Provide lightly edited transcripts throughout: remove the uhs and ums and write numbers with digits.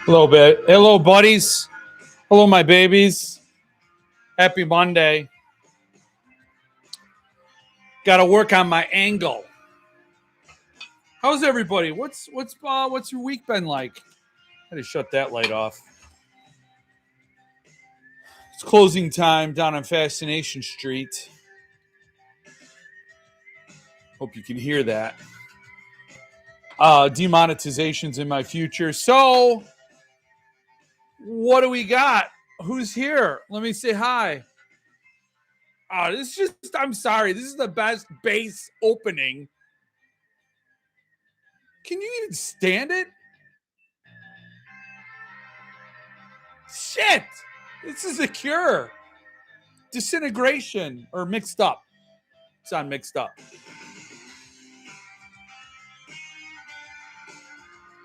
Hello, bit. Hello, buddies. Hello, my babies. Happy Monday. Got to work on my angle. How's everybody? What's your week been like? I had to shut that light off. It's closing time down on Fascination Street. Hope you can hear that. Demonetization's in my future. So, what do we got? Who's here? Let me say hi. This is just, I'm sorry. This is the best base opening. Can you even stand it? Shit! This is a cure. Disintegration or mixed up. It's on mixed up.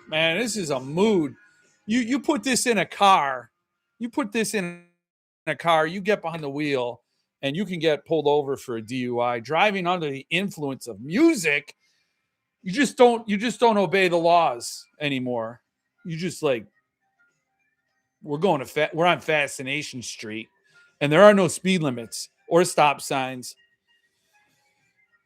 Man, this is a mood. You put this in a car. You put this in a car, you get behind the wheel and you can get pulled over for a DUI. Driving under the influence of music, you just don't obey the laws anymore. You just like, we're on Fascination Street and there are no speed limits or stop signs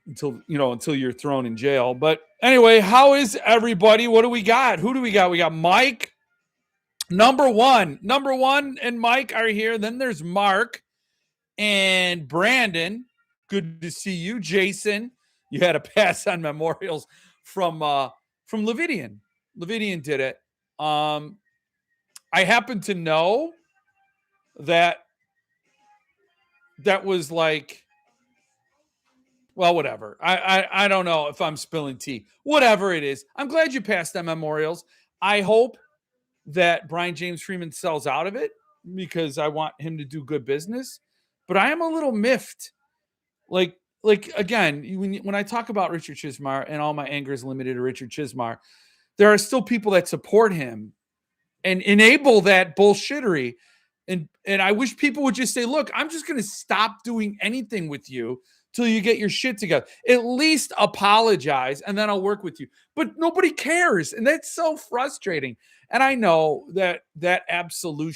until you're thrown in jail. But anyway, how is everybody? What do we got? Who do we got? We got Mike. Number one and Mike are here. Then there's Mark and Brandon. Good to see you. Jason, you had a pass on memorials from Levidian. Levidian did it. I happen to know that was like, well, whatever. I don't know if I'm spilling tea. Whatever it is. I'm glad you passed on memorials. I hope that Brian James Freeman sells out of it because I want him to do good business. But I am a little miffed. Like again, when I talk about Richard Chizmar and all my anger is limited to Richard Chizmar, there are still people that support him and enable that bullshittery. And I wish people would just say, look, I'm just going to stop doing anything with you till you get your shit together. At least apologize, and then I'll work with you. But nobody cares, and that's so frustrating. And I know that absolute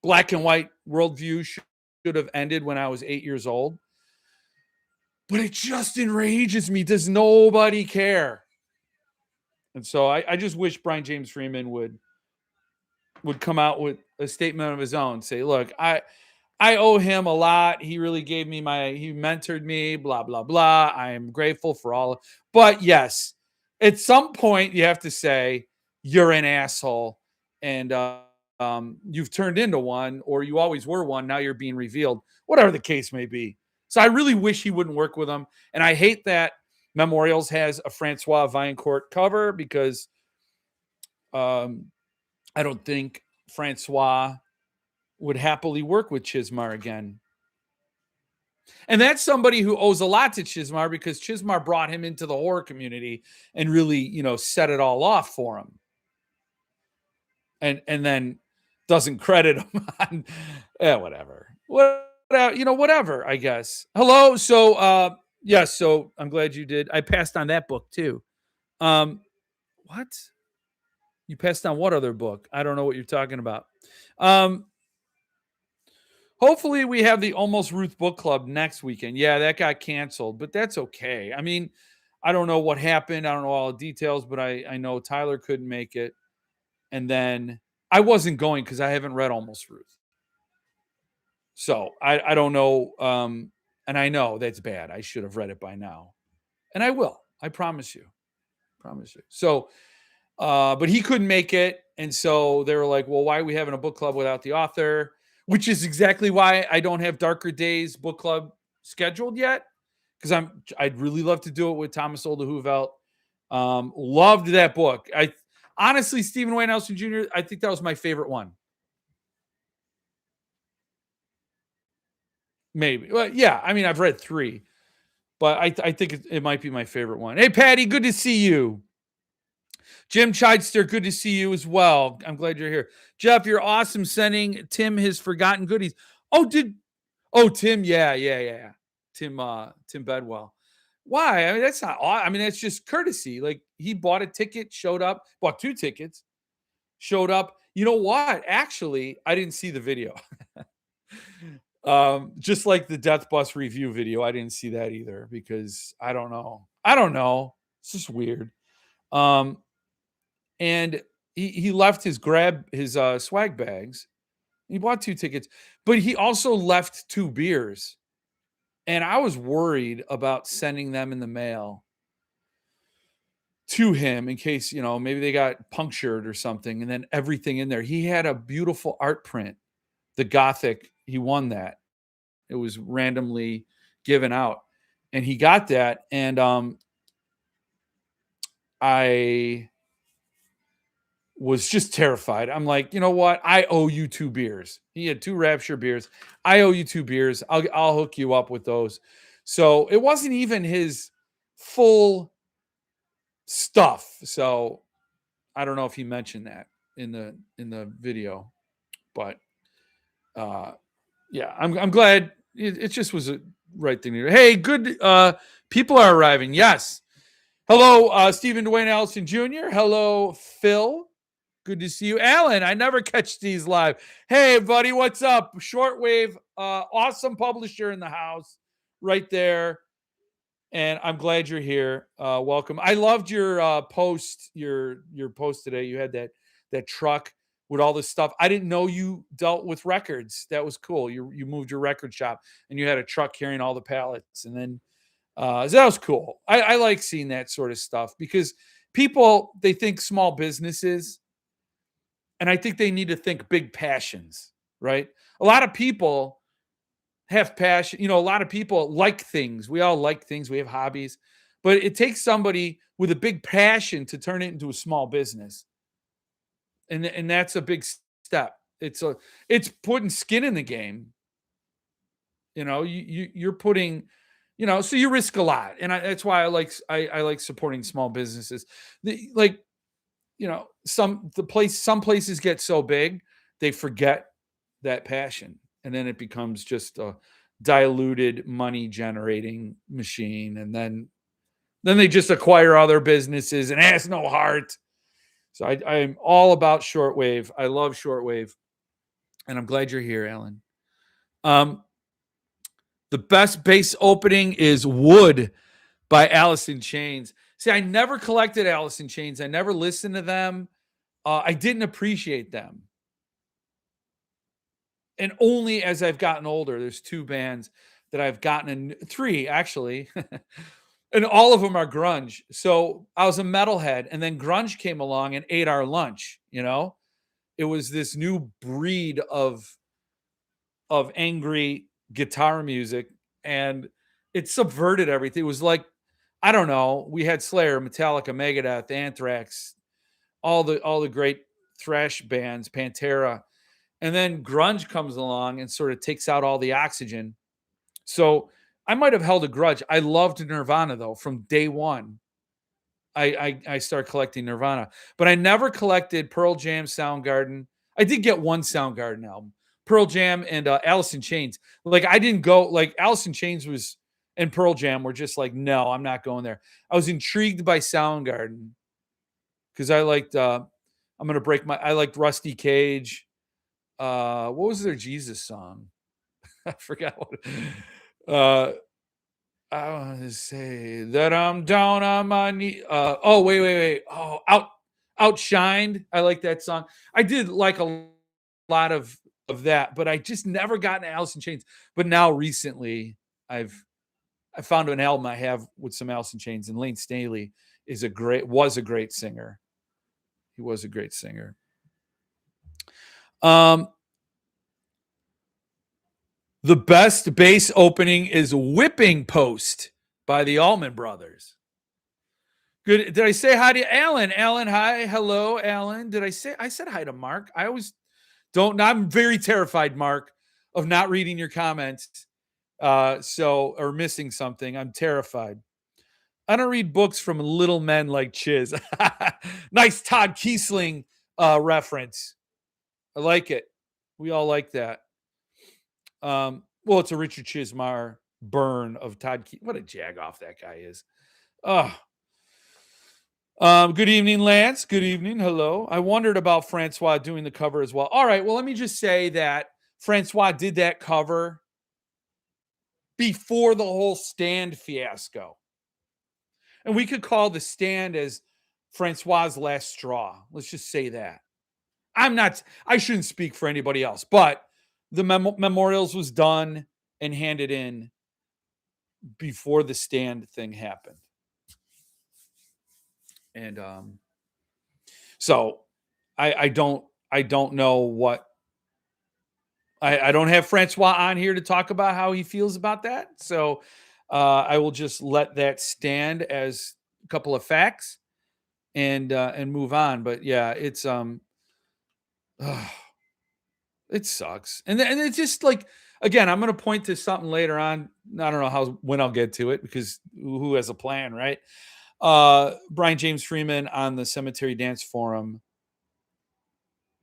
black and white worldview should have ended when I was 8 years old. But it just enrages me. Does nobody care? And so I just wish Brian James Freeman would come out with a statement of his own. Say, look, I owe him a lot. He really gave me he mentored me, blah, blah, blah. I am grateful for all. But yes, at some point you have to say you're an asshole and you've turned into one, or you always were one. Now you're being revealed, whatever the case may be. So I really wish he wouldn't work with him. And I hate that Memorials has a Francois Vaillancourt cover because I don't think Francois would happily work with Chizmar again. And that's somebody who owes a lot to Chizmar because Chizmar brought him into the horror community and really, set it all off for him. And then doesn't credit him on whatever, I guess. Hello. So, yes. So I'm glad you did. I passed on that book too. What? You passed on what other book? I don't know what you're talking about. Hopefully we have the Almost Ruth Book Club next weekend. Yeah, that got canceled, but that's okay. I mean, I don't know what happened. I don't know all the details, but I know Tyler couldn't make it. And then I wasn't going because I haven't read Almost Ruth. So I don't know. And I know that's bad. I should have read it by now. And I will. I promise you. So, but he couldn't make it. And so they were like, well, why are we having a book club without the author? Which is exactly why I don't have Darker Days book club scheduled yet. Because I'd really love to do it with Thomas Oldehuvelt. Loved that book. Honestly, Stephen Wayne Nelson Jr., I think that was my favorite one. Maybe. Well, yeah, I mean, I've read 3. But I think it might be my favorite one. Hey, Patty, good to see you. Jim Chidester, good to see you as well. I'm glad you're here. Jeff, you're awesome sending Tim his forgotten goodies. Tim, yeah. Tim Bedwell. Why? I mean, that's not. I mean, that's just courtesy. Like he bought a ticket, showed up, bought 2 tickets, showed up. You know what? Actually, I didn't see the video. Just like the Death Bus review video, I didn't see that either because I don't know. I don't know. It's just weird. Um, and he left his swag bags. He bought 2 tickets, but he also left 2 beers. And I was worried about sending them in the mail to him in case, maybe they got punctured or something, and then everything in there. He had a beautiful art print, the Gothic. He won that. It was randomly given out, and he got that. And I was just terrified. I'm like, you know what? I owe you 2 beers. He had 2 Rapture beers. I owe you 2 beers. I'll hook you up with those. So it wasn't even his full stuff. So I don't know if he mentioned that in the video, but yeah, I'm glad it just was a right thing to do. Hey, good people are arriving. Yes. Hello, Stephen Dwayne Allison Jr. Hello, Phil. Good to see you. Alan, I never catch these live. Hey, buddy, what's up? Shortwave, awesome publisher in the house right there. And I'm glad you're here. Welcome. I loved your post, your post today. You had that truck with all this stuff. I didn't know you dealt with records. That was cool. You moved your record shop and you had a truck carrying all the pallets. And then so that was cool. I like seeing that sort of stuff because people, they think small businesses, and I think they need to think big passions, right? A lot of people have passion. A lot of people like things. We all like things. We have hobbies, but it takes somebody with a big passion to turn it into a small business. And that's a big step. It's putting skin in the game. You're putting, so you risk a lot. And that's why I like supporting small businesses. Some places get so big, they forget that passion. And then it becomes just a diluted money generating machine. And then they just acquire other businesses and has no heart. So I'm all about shortwave. I love shortwave. And I'm glad you're here, Alan. The best bass opening is Wood by Alice in Chains. See, I never collected Alice in Chains. I never listened to them. I didn't appreciate them. And only as I've gotten older, there's 2 bands that I've gotten 3 actually. And all of them are grunge. So I was a metalhead, and then grunge came along and ate our lunch. It was this new breed of angry guitar music, and it subverted everything. It was like, I don't know. We had Slayer, Metallica, Megadeth, Anthrax, all the great thrash bands, Pantera. And then grunge comes along and sort of takes out all the oxygen. So I might have held a grudge. I loved Nirvana though from day one. I started collecting Nirvana, but I never collected Pearl Jam, Soundgarden. I did get one Soundgarden album, Pearl Jam and Alice in Chains. Like I didn't go like Alice in Chains was and Pearl Jam were just like, no, I'm not going there. I was intrigued by Soundgarden because I liked I liked Rusty Cage. What was their Jesus song? I forgot what. I want to say that I'm down on my knee. Wait. Oh, outshined. I like that song. I did like a lot of that, but I just never got into Alice in Chains. But now recently, I found an album I have with some Alice in Chains, and Lane Staley was a great singer. He was a great singer. The best bass opening is Whipping Post by the Allman Brothers. Good. Did I say hi to Alan? Alan, hi. Hello, Alan. I said hi to Mark? I always don't. I'm very terrified, Mark, of not reading your comments. Or missing something. I'm terrified. I don't read books from little men like Chiz. Nice Todd Kiesling reference. I like it. We all like that. Well, it's a Richard Chizmar burn of Todd Keith. What a jagoff that guy is. Oh. Good evening, Lance. Good evening. Hello. I wondered about Francois doing the cover as well. All right. Well, let me just say that Francois did that cover before the whole stand fiasco. And we could call the stand as Francois' last straw. Let's just say that. I shouldn't speak for anybody else, but the memorials was done and handed in before the stand thing happened. And so I don't know what I don't have Francois on here to talk about how he feels about that. So I will just let that stand as a couple of facts and move on. But yeah, it's it sucks. And it's just like, again, I'm going to point to something later on. I don't know when I'll get to it, because who has a plan, right? Brian James Freeman on the Cemetery Dance Forum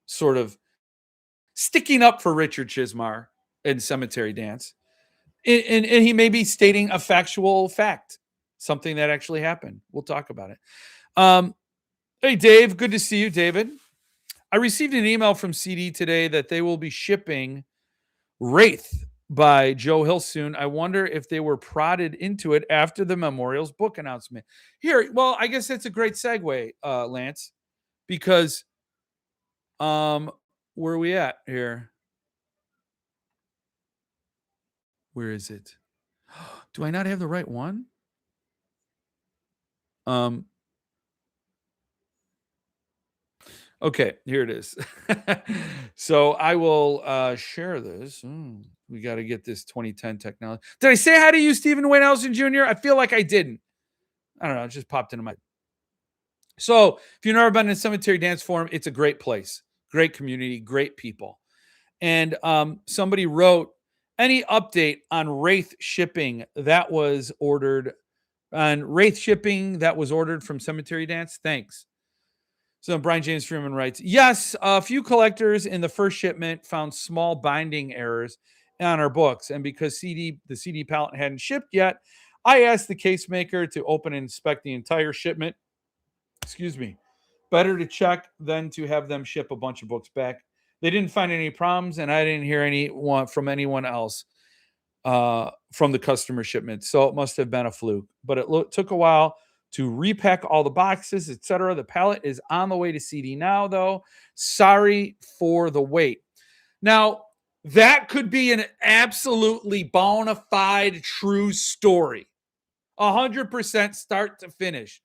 sort of sticking up for Richard Chismar in Cemetery Dance. And he may be stating a factual fact, something that actually happened. We'll talk about it. Hey, Dave, good to see you, David. I received an email from CD today that they will be shipping Wraith by Joe Hill soon. I wonder if they were prodded into it after the Memorials book announcement. Here, well, I guess that's a great segue, Lance, because where are we at here? Where is it? Do I not have the right one? Okay, here it is. So I will share this. We got to get this 2010 technology. Did I say how to use Stephen Wayne Ellison Jr.? I feel like I didn't. I don't know. It just popped into my. So if you've never been in a Cemetery Dance Forum, it's a great place, great community, great people. And somebody wrote, any update on Wraith shipping that was ordered from Cemetery Dance? Thanks. So Brian James Freeman writes, yes, a few collectors in the first shipment found small binding errors on our books. And because the CD pallet hadn't shipped yet, I asked the case maker to open and inspect the entire shipment. Excuse me. Better to check than to have them ship a bunch of books back. They didn't find any problems, and I didn't hear anyone from anyone else from the customer shipment. So it must have been a fluke. But it took a while to repack all the boxes, etc. The pallet is on the way to CD now, though. Sorry for the wait. Now, that could be an absolutely bona fide true story. 100% start to finish.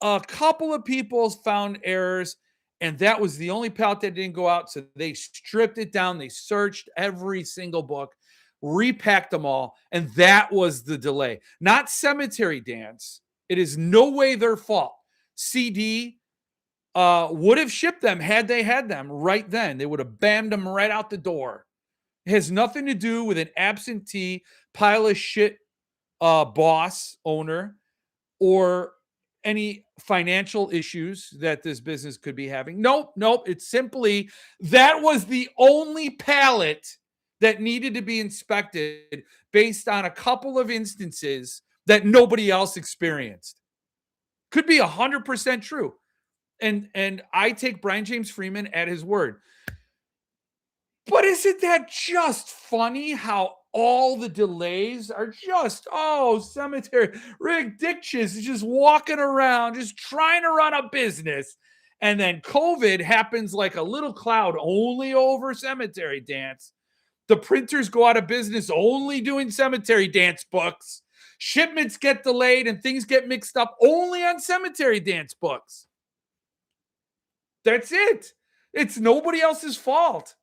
A couple of people found errors, and that was the only pallet that didn't go out. So they stripped it down. They searched every single book, repacked them all, and that was the delay. Not Cemetery Dance. It is no way their fault. CD would have shipped them had they had them right then. They would have bammed them right out the door. It has nothing to do with an absentee pile of shit boss owner or any financial issues that this business could be having. Nope. It's simply that was the only pallet that needed to be inspected based on a couple of instances that nobody else experienced. Could be 100% true. And I take Brian James Freeman at his word. But isn't that just funny how all the delays are just, cemetery. Rick Ditches is just walking around, just trying to run a business. And then COVID happens like a little cloud only over Cemetery Dance. The printers go out of business only doing Cemetery Dance books. Shipments get delayed and things get mixed up only on Cemetery Dance books. That's it. It's nobody else's fault.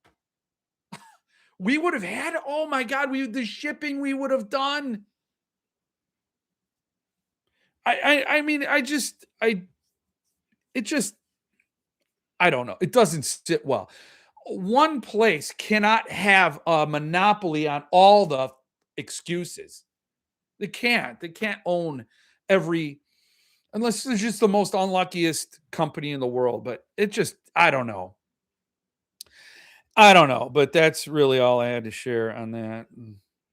We would have had, oh my God, the shipping we would have done. I don't know. It doesn't sit well. One place cannot have a monopoly on all the excuses. They can't own every, unless it's just the most unluckiest company in the world. But it just, I don't know. But that's really all I had to share on that.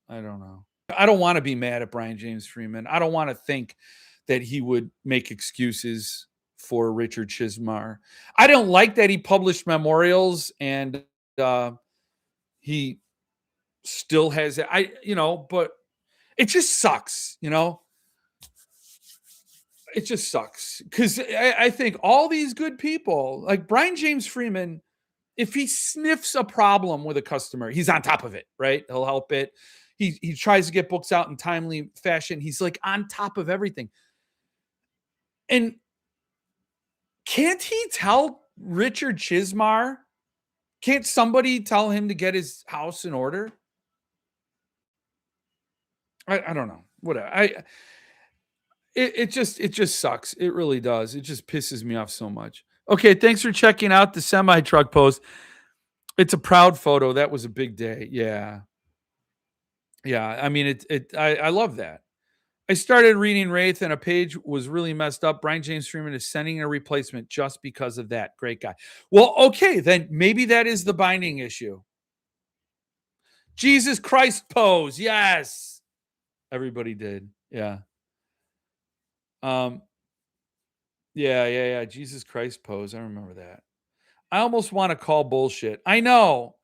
I don't know. I don't want to be mad at Brian James Freeman. I don't want to think that he would make excuses for Richard Chismar. I don't like that he published memorials and he still has but it just sucks, It just sucks because I think all these good people, like Brian James Freeman, if he sniffs a problem with a customer, he's on top of it, right? He'll help it. He tries to get books out in timely fashion. He's like on top of everything. And can't he tell Richard Chismar? Can't somebody tell him to get his house in order? I don't know. Whatever. It just sucks. It really does. It just pisses me off so much. Okay, thanks for checking out the semi truck post. It's a proud photo. That was a big day. Yeah. Yeah. I mean, I love that. I started reading Wraith and a page was really messed up. Brian James Freeman is sending a replacement just because of that. Great guy. Well, okay, then maybe that is the binding issue. Jesus Christ pose. Yes. Everybody did. Yeah. Yeah. Jesus Christ pose. I remember that. I almost want to call bullshit. I know.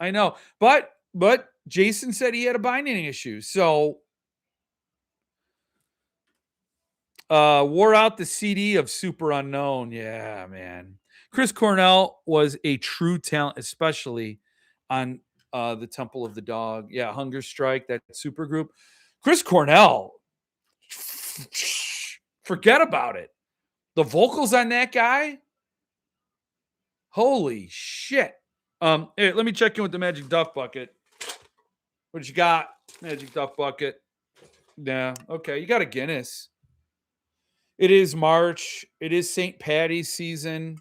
But Jason said he had a binding issue. So wore out the CD of Super Unknown. Yeah, man. Chris Cornell was a true talent, especially on the Temple of the Dog. Yeah, Hunger Strike, that super group. Chris Cornell, forget about it. The vocals on that guy, holy shit. Hey, let me check in with the Magic Duff Bucket. What you got, Magic Duff Bucket? Yeah, okay. You got a Guinness. It is March. It is St. Patty's season.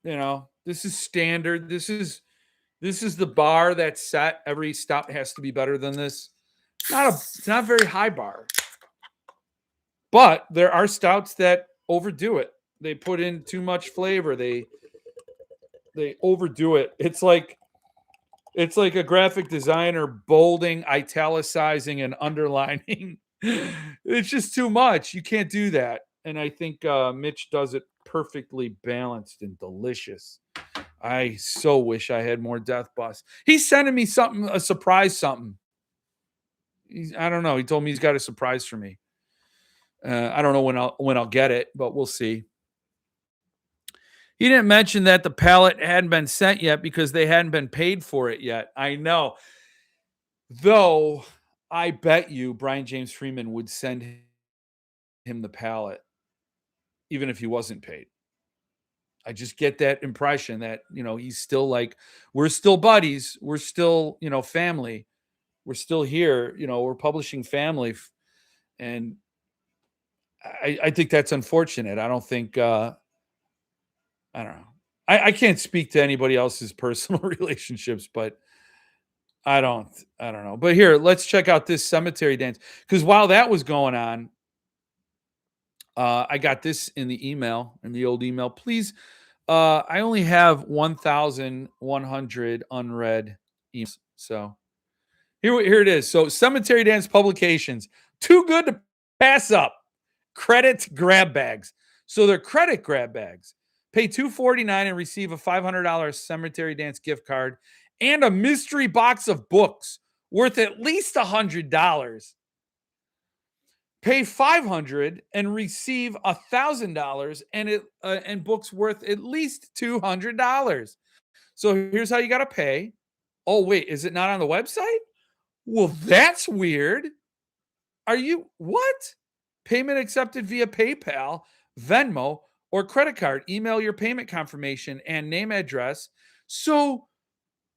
This is standard. This is the bar that's set. Every stout has to be better than this. It's not a very high bar. But there are stouts that overdo it. They put in too much flavor. They overdo it. It's like a graphic designer bolding, italicizing, and underlining. It's just too much. You can't do that. And I think Mitch does it perfectly balanced and delicious. I so wish I had more Death Bus. He's sending me a surprise something. I don't know. He told me he's got a surprise for me. I don't know when I'll get it, but we'll see. He didn't mention that the pallet hadn't been sent yet because they hadn't been paid for it yet. I know. Though I bet you Brian James Freeman would send him the pallet even if he wasn't paid. I just get that impression that, he's still like, we're still buddies. We're still, family. We're still here. We're publishing family. And I think that's unfortunate. I don't think, I don't know. I can't speak to anybody else's personal relationships, but I don't know. But here, let's check out this cemetery dance. Because while that was going on, I got this in the old email. Please, I only have 1,100 unread emails. So here it is. So Cemetery Dance Publications, too good to pass up. Credit grab bags. So they're credit grab bags. Pay $249 and receive a $500 Cemetery Dance gift card and a mystery box of books worth at least $100. Pay $500 and receive $1,000 and books worth at least $200. So here's how you got to pay. Oh wait, is it not on the website? Well, that's weird. Are you what? Payment accepted via PayPal, Venmo, or credit card. Email your payment confirmation and name address. So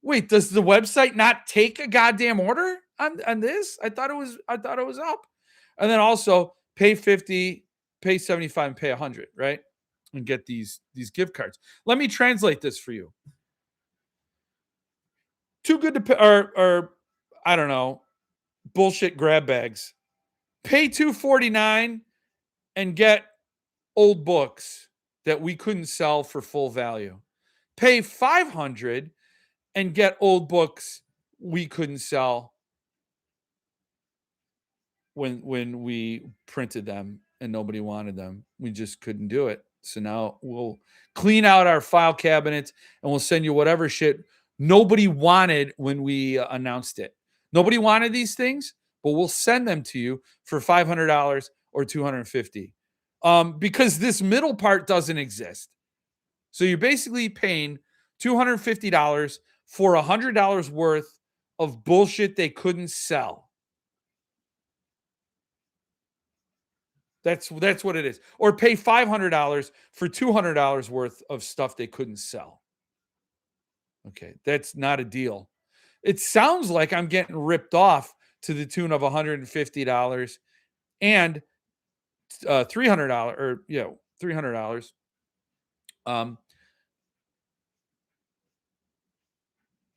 wait, does the website not take a goddamn order on this? I thought it was up. And then also pay 50, pay 75, and pay 100, right? And get these gift cards. Let me translate this for you. Too good to pay, or I don't know, bullshit grab bags. Pay $249 and get old books that we couldn't sell for full value. Pay $500 and get old books we couldn't sell when we printed them and nobody wanted them. We just couldn't do it. So now we'll clean out our file cabinets and we'll send you whatever shit nobody wanted when we announced it. Nobody wanted these things, but we'll send them to you for $500 or $250, because this middle part doesn't exist. So you're basically paying $250 for $100 worth of bullshit they couldn't sell. That's what it is. Or pay $500 for $200 worth of stuff they couldn't sell. Okay, that's not a deal. It sounds like I'm getting ripped off to the tune of $150 and $300 or $300.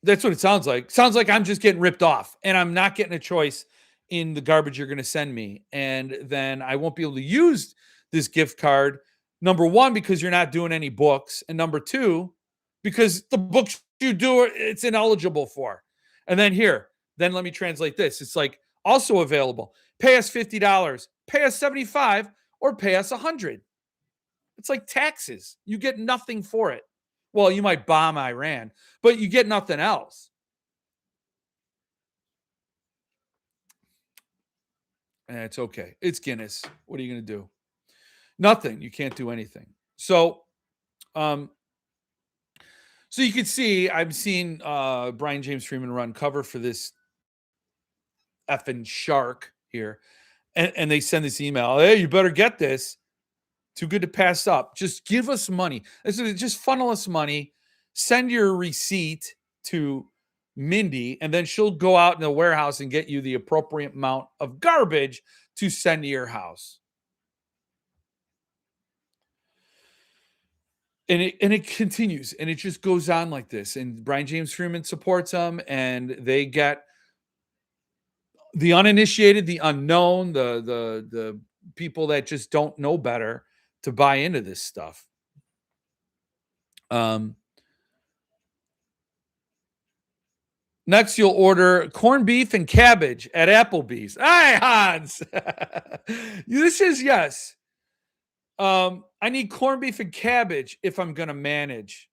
That's what it sounds like. Sounds like I'm just getting ripped off and I'm not getting a choice in the garbage you're going to send me. And then I won't be able to use this gift card. Number one, because you're not doing any books. And number two, because the books you do, it's ineligible for. And then then let me translate this. It's like also available. Pay us $50, pay us $75, or pay us $100. It's like taxes. You get nothing for it. Well, you might bomb Iran, but you get nothing else. And it's okay. It's Guinness. What are you going to do? Nothing. You can't do anything. So, so you can see, I'm seeing Brian James Freeman run cover for this effing shark here. And they send this email. Hey, you better get this. Too good to pass up. Just give us money. Just funnel us money. Send your receipt to Mindy, and then she'll go out in the warehouse and get you the appropriate amount of garbage to send to your house. And it continues, and it just goes on like this. And Brian James Freeman supports them, and they get the uninitiated, the unknown, the people that just don't know better to buy into this stuff. Next, you'll order corned beef and cabbage at Applebee's. Hi, Hans. This is yes. I need corned beef and cabbage if I'm going to manage.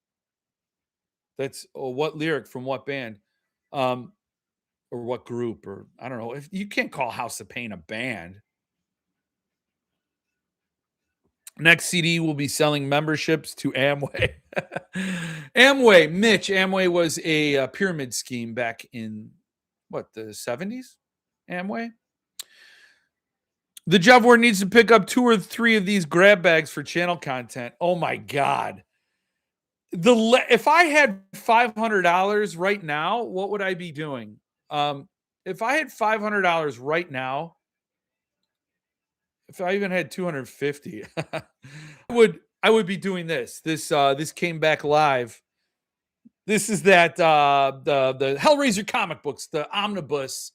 That's what lyric from what band, or what group, or I don't know. If you can't call House of Pain a band. Next CD will be selling memberships to Amway. Amway, Mitch. Amway was a pyramid scheme back in, the 70s? Amway? The job board needs to pick up 2 or 3 of these grab bags for channel content. Oh, my God. If I had $500 right now, what would I be doing? If I had $500 right now, if I even had 250, I would be doing this. This came back live. This is that the Hellraiser comic books, the omnibus,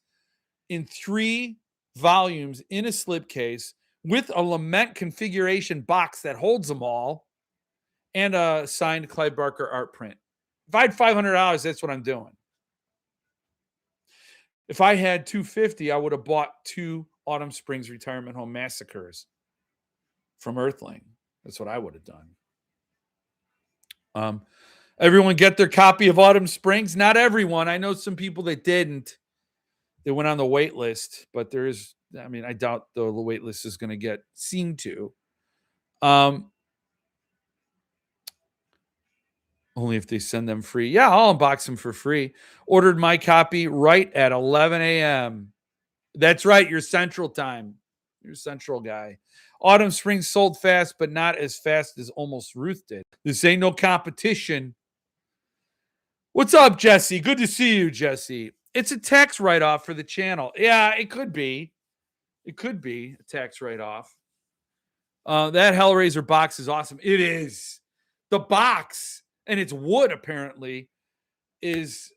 in 3 volumes in a slipcase with a lament configuration box that holds them all, and a signed Clive Barker art print. If I had $500, that's what I'm doing. If I had $250, I would have bought 2 Autumn Springs Retirement Home Massacres from Earthling. That's what I would have done. Everyone get their copy of Autumn Springs? Not everyone. I know some people that didn't. They went on the wait list, but I doubt the wait list is going to get seen to. Only if they send them free. Yeah, I'll unbox them for free. Ordered my copy right at 11 a.m. That's right. Your Central time. You're a Central guy. Autumn Springs sold fast, but not as fast as Almost Ruth did. This ain't no competition. What's up, Jesse? Good to see you, Jesse. It's a tax write-off for the channel. Yeah, it could be. It could be a tax write-off. That Hellraiser box is awesome. It is. The box, and it's wood apparently, is,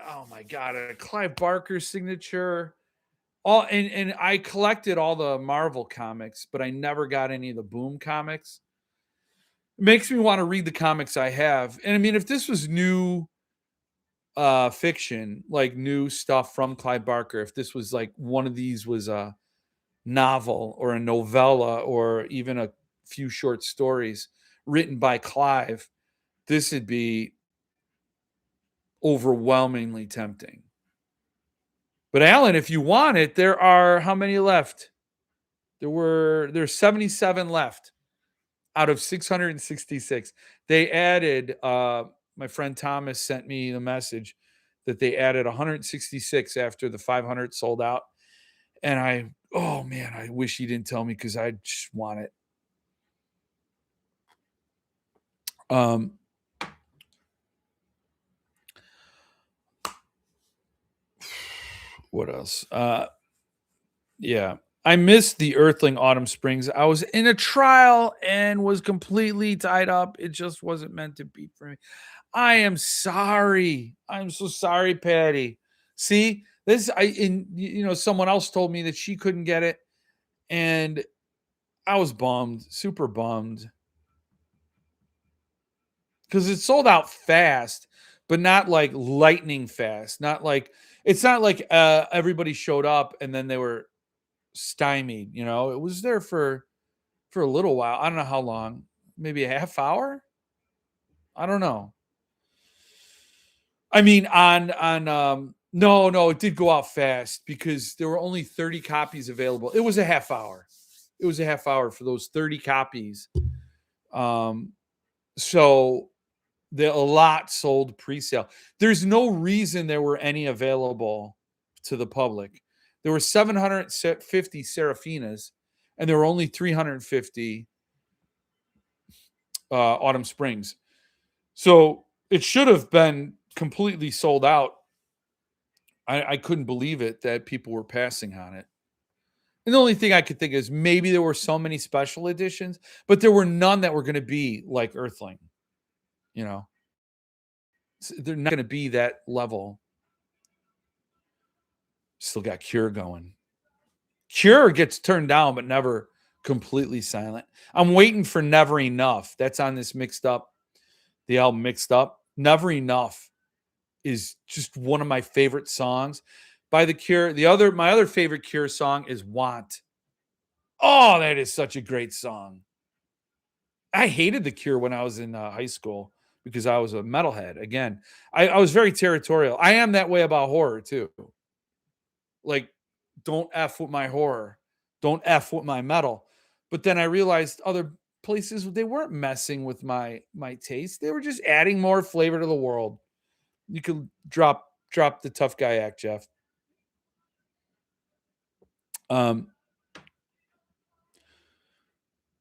oh my God, a Clive Barker signature. And I collected all the Marvel comics, but I never got any of the Boom comics. It makes me want to read the comics I have. And I mean, if this was new fiction, like new stuff from Clive Barker, if this was like one of these was a novel or a novella or even a few short stories written by Clive, this would be overwhelmingly tempting. But Alan, if you want it, there are how many left? There's 77 left out of 666. They added my friend Thomas sent me the message that they added 166 after the 500 sold out. And oh man, I wish he didn't tell me because I just want it. What else? Yeah. I missed the Earthling Autumn Springs. I was in a trial and was completely tied up. It just wasn't meant to be for me. I am sorry. I'm so sorry, Patty. See, someone else told me that she couldn't get it, and I was bummed, super bummed. Because it sold out fast, but not like lightning fast. It's not like everybody showed up and then they were stymied. It was there for a little while. I don't know how long, maybe a half hour. I don't know. I mean, no, it did go out fast because there were only 30 copies available. It was a half hour. It was a half hour for those 30 copies. So a lot sold pre-sale. There's no reason there were any available to the public. There were 750 Seraphinas, and there were only 350 Autumn Springs. So it should have been completely sold out. I couldn't believe it that people were passing on it. And the only thing I could think is maybe there were so many special editions, but there were none that were going to be like Earthling. They're not going to be that level. Still got Cure going. Cure gets turned down, but never completely silent. I'm waiting for Never Enough. That's on this Mixed Up, the album Mixed Up. Never Enough is just one of my favorite songs by The Cure. My other favorite Cure song is Want. Oh, that is such a great song. I hated The Cure when I was in high school because I was a metalhead. Again, I was very territorial. I am that way about horror too. Like, don't F with my horror. Don't F with my metal. But then I realized other places, they weren't messing with my taste. They were just adding more flavor to the world. You could drop the tough guy act, Jeff.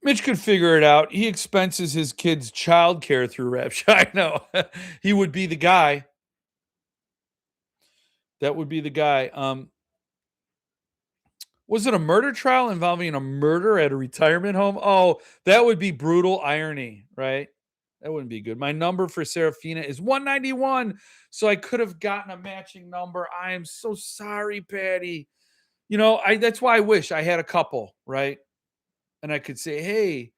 Mitch could figure it out. He expenses his kids' childcare through Rapture. I know. He would be the guy. That would be the guy. Was it a murder trial involving a murder at a retirement home? Oh, that would be brutal irony, right? That wouldn't be good. My number for Serafina is 191, so I could have gotten a matching number. I am so sorry, Patty. That's why I wish I had a couple, right? And I could say, hey,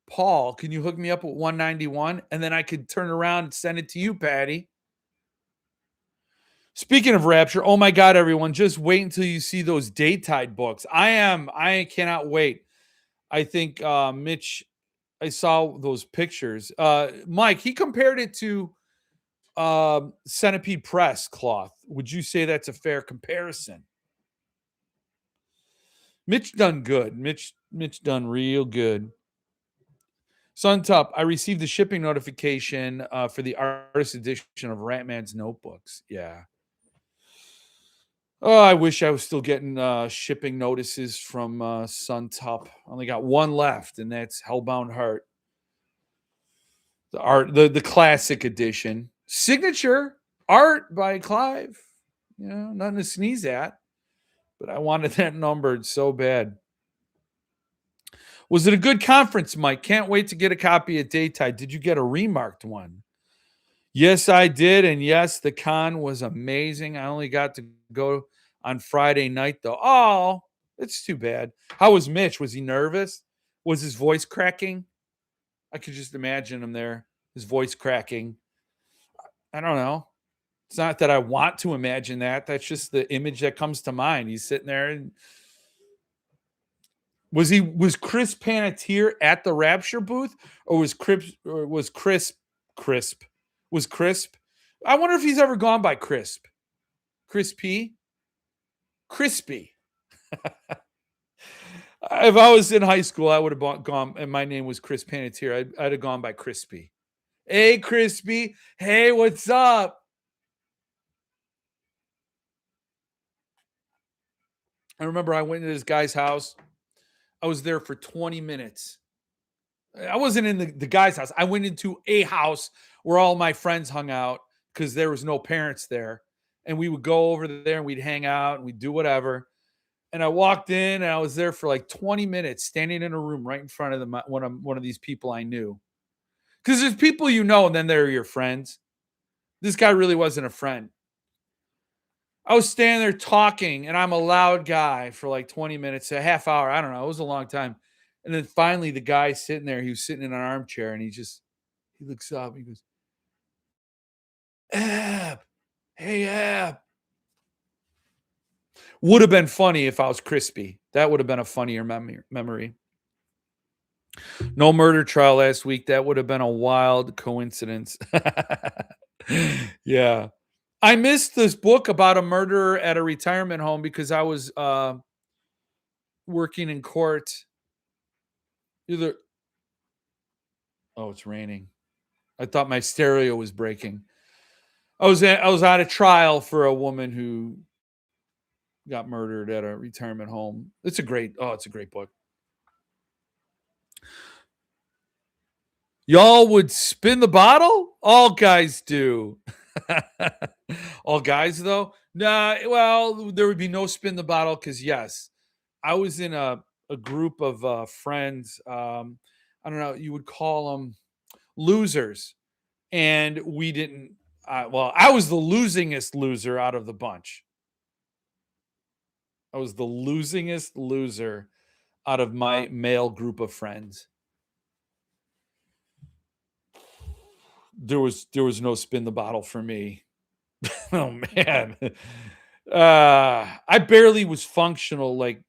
Paul, can you hook me up with 191? And then I could turn around and send it to you, Patty. Speaking of Rapture, oh my God, everyone, just wait until you see those Daytide books. I cannot wait. I think Mitch, I saw those pictures. Mike, he compared it to Centipede Press cloth. Would you say that's a fair comparison? Mitch done good. Mitch done real good. Suntop, I received the shipping notification for the artist edition of Ratman's Notebooks. Yeah. Oh, I wish I was still getting shipping notices from Suntop. I only got one left, and that's Hellbound Heart. The classic edition. Signature art by Clive. Nothing to sneeze at. But I wanted that numbered so bad. Was it a good conference, Mike? Can't wait to get a copy of Daytide. Did you get a remarked one? Yes, I did. And yes, the con was amazing. I only got to go on Friday night, though. Oh, it's too bad. How was Mitch? Was he nervous? Was his voice cracking? I could just imagine him there, his voice cracking. I don't know. It's not that I want to imagine that. That's just the image that comes to mind. He's sitting there, and was Chris Panettiere at the Rapture booth, or was Crisp? Was Crisp? I wonder if he's ever gone by Crisp. Crispy? Crispy. If I was in high school, I would have gone, and my name was Chris Panettiere. I'd have gone by Crispy. Hey, Crispy. Hey, what's up? I remember I went to this guy's house. I was there for 20 minutes. I wasn't in the guy's house. I went into a house where all my friends hung out because there was no parents there. And we would go over there and we'd hang out and we'd do whatever. And I walked in and I was there for like 20 minutes, standing in a room right in front of one of these people I knew. Because there's people you know, and then they're your friends. This guy really wasn't a friend. I was standing there talking, and I'm a loud guy for like 20 minutes, a half hour. I don't know. It was a long time. And then finally, the guy sitting there, he was sitting in an armchair, and he looks up. He goes, Ab, hey, Ab. Would have been funny if I was Crispy. That would have been a funnier memory. No murder trial last week. That would have been a wild coincidence. Yeah. I missed this book about a murderer at a retirement home because I was working in court. Oh, it's raining. I thought my stereo was breaking. I was at a trial for a woman who got murdered at a retirement home. It's a great book. Y'all would spin the bottle? All guys do. All guys, though? Nah, well, there would be no spin the bottle because, yes, I was in a group of friends. I don't know, you would call them losers. And we didn't, I was the losingest loser out of the bunch. I was the losingest loser out of my male group of friends. There was no spin the bottle for me. Oh man. I barely was functional like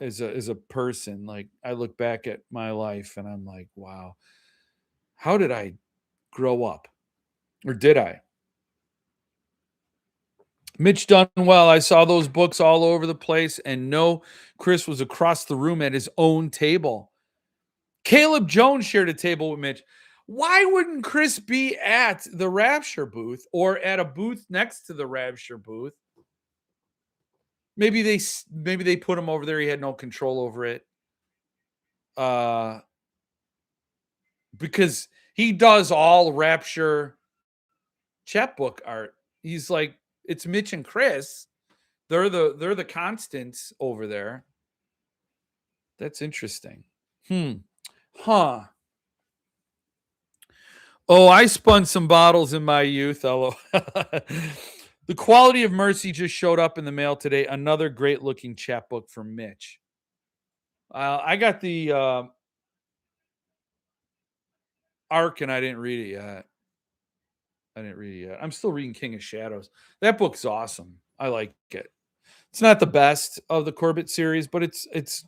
as a person. Like I look back at my life and I'm like, wow. How did I grow up? Or did I? Mitch done well. I saw those books all over the place, and no, Chris was across the room at his own table. Caleb Jones shared a table with Mitch. Why wouldn't Chris be at the Rapture booth or at a booth next to the Rapture booth? Maybe they put him over there. He had no control over it. Because he does all Rapture chapbook art. He's like, it's Mitch and Chris. They're the constants over there. That's interesting. Huh. Oh, I spun some bottles in my youth. The Quality of Mercy just showed up in the mail today. Another great looking chapbook from Mitch. I got the Arc and I didn't read it yet. I'm still reading King of Shadows. That book's awesome. I like it. It's not the best of the Corbett series, but it's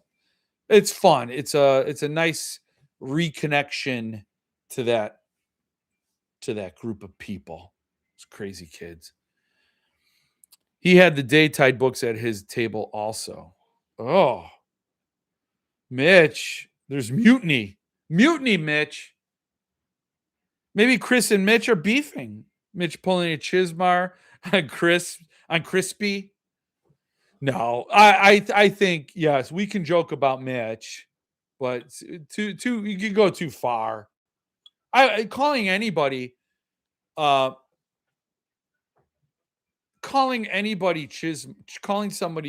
fun. It's a nice reconnection to that group of people. It's crazy kids. He had the Daytide books at his table also. Oh, Mitch, there's mutiny. Mutiny, Mitch. Maybe Chris and Mitch are beefing. Mitch pulling a Chismar on Crispy. No, I think yes, we can joke about Mitch, but you can go too far. Calling somebody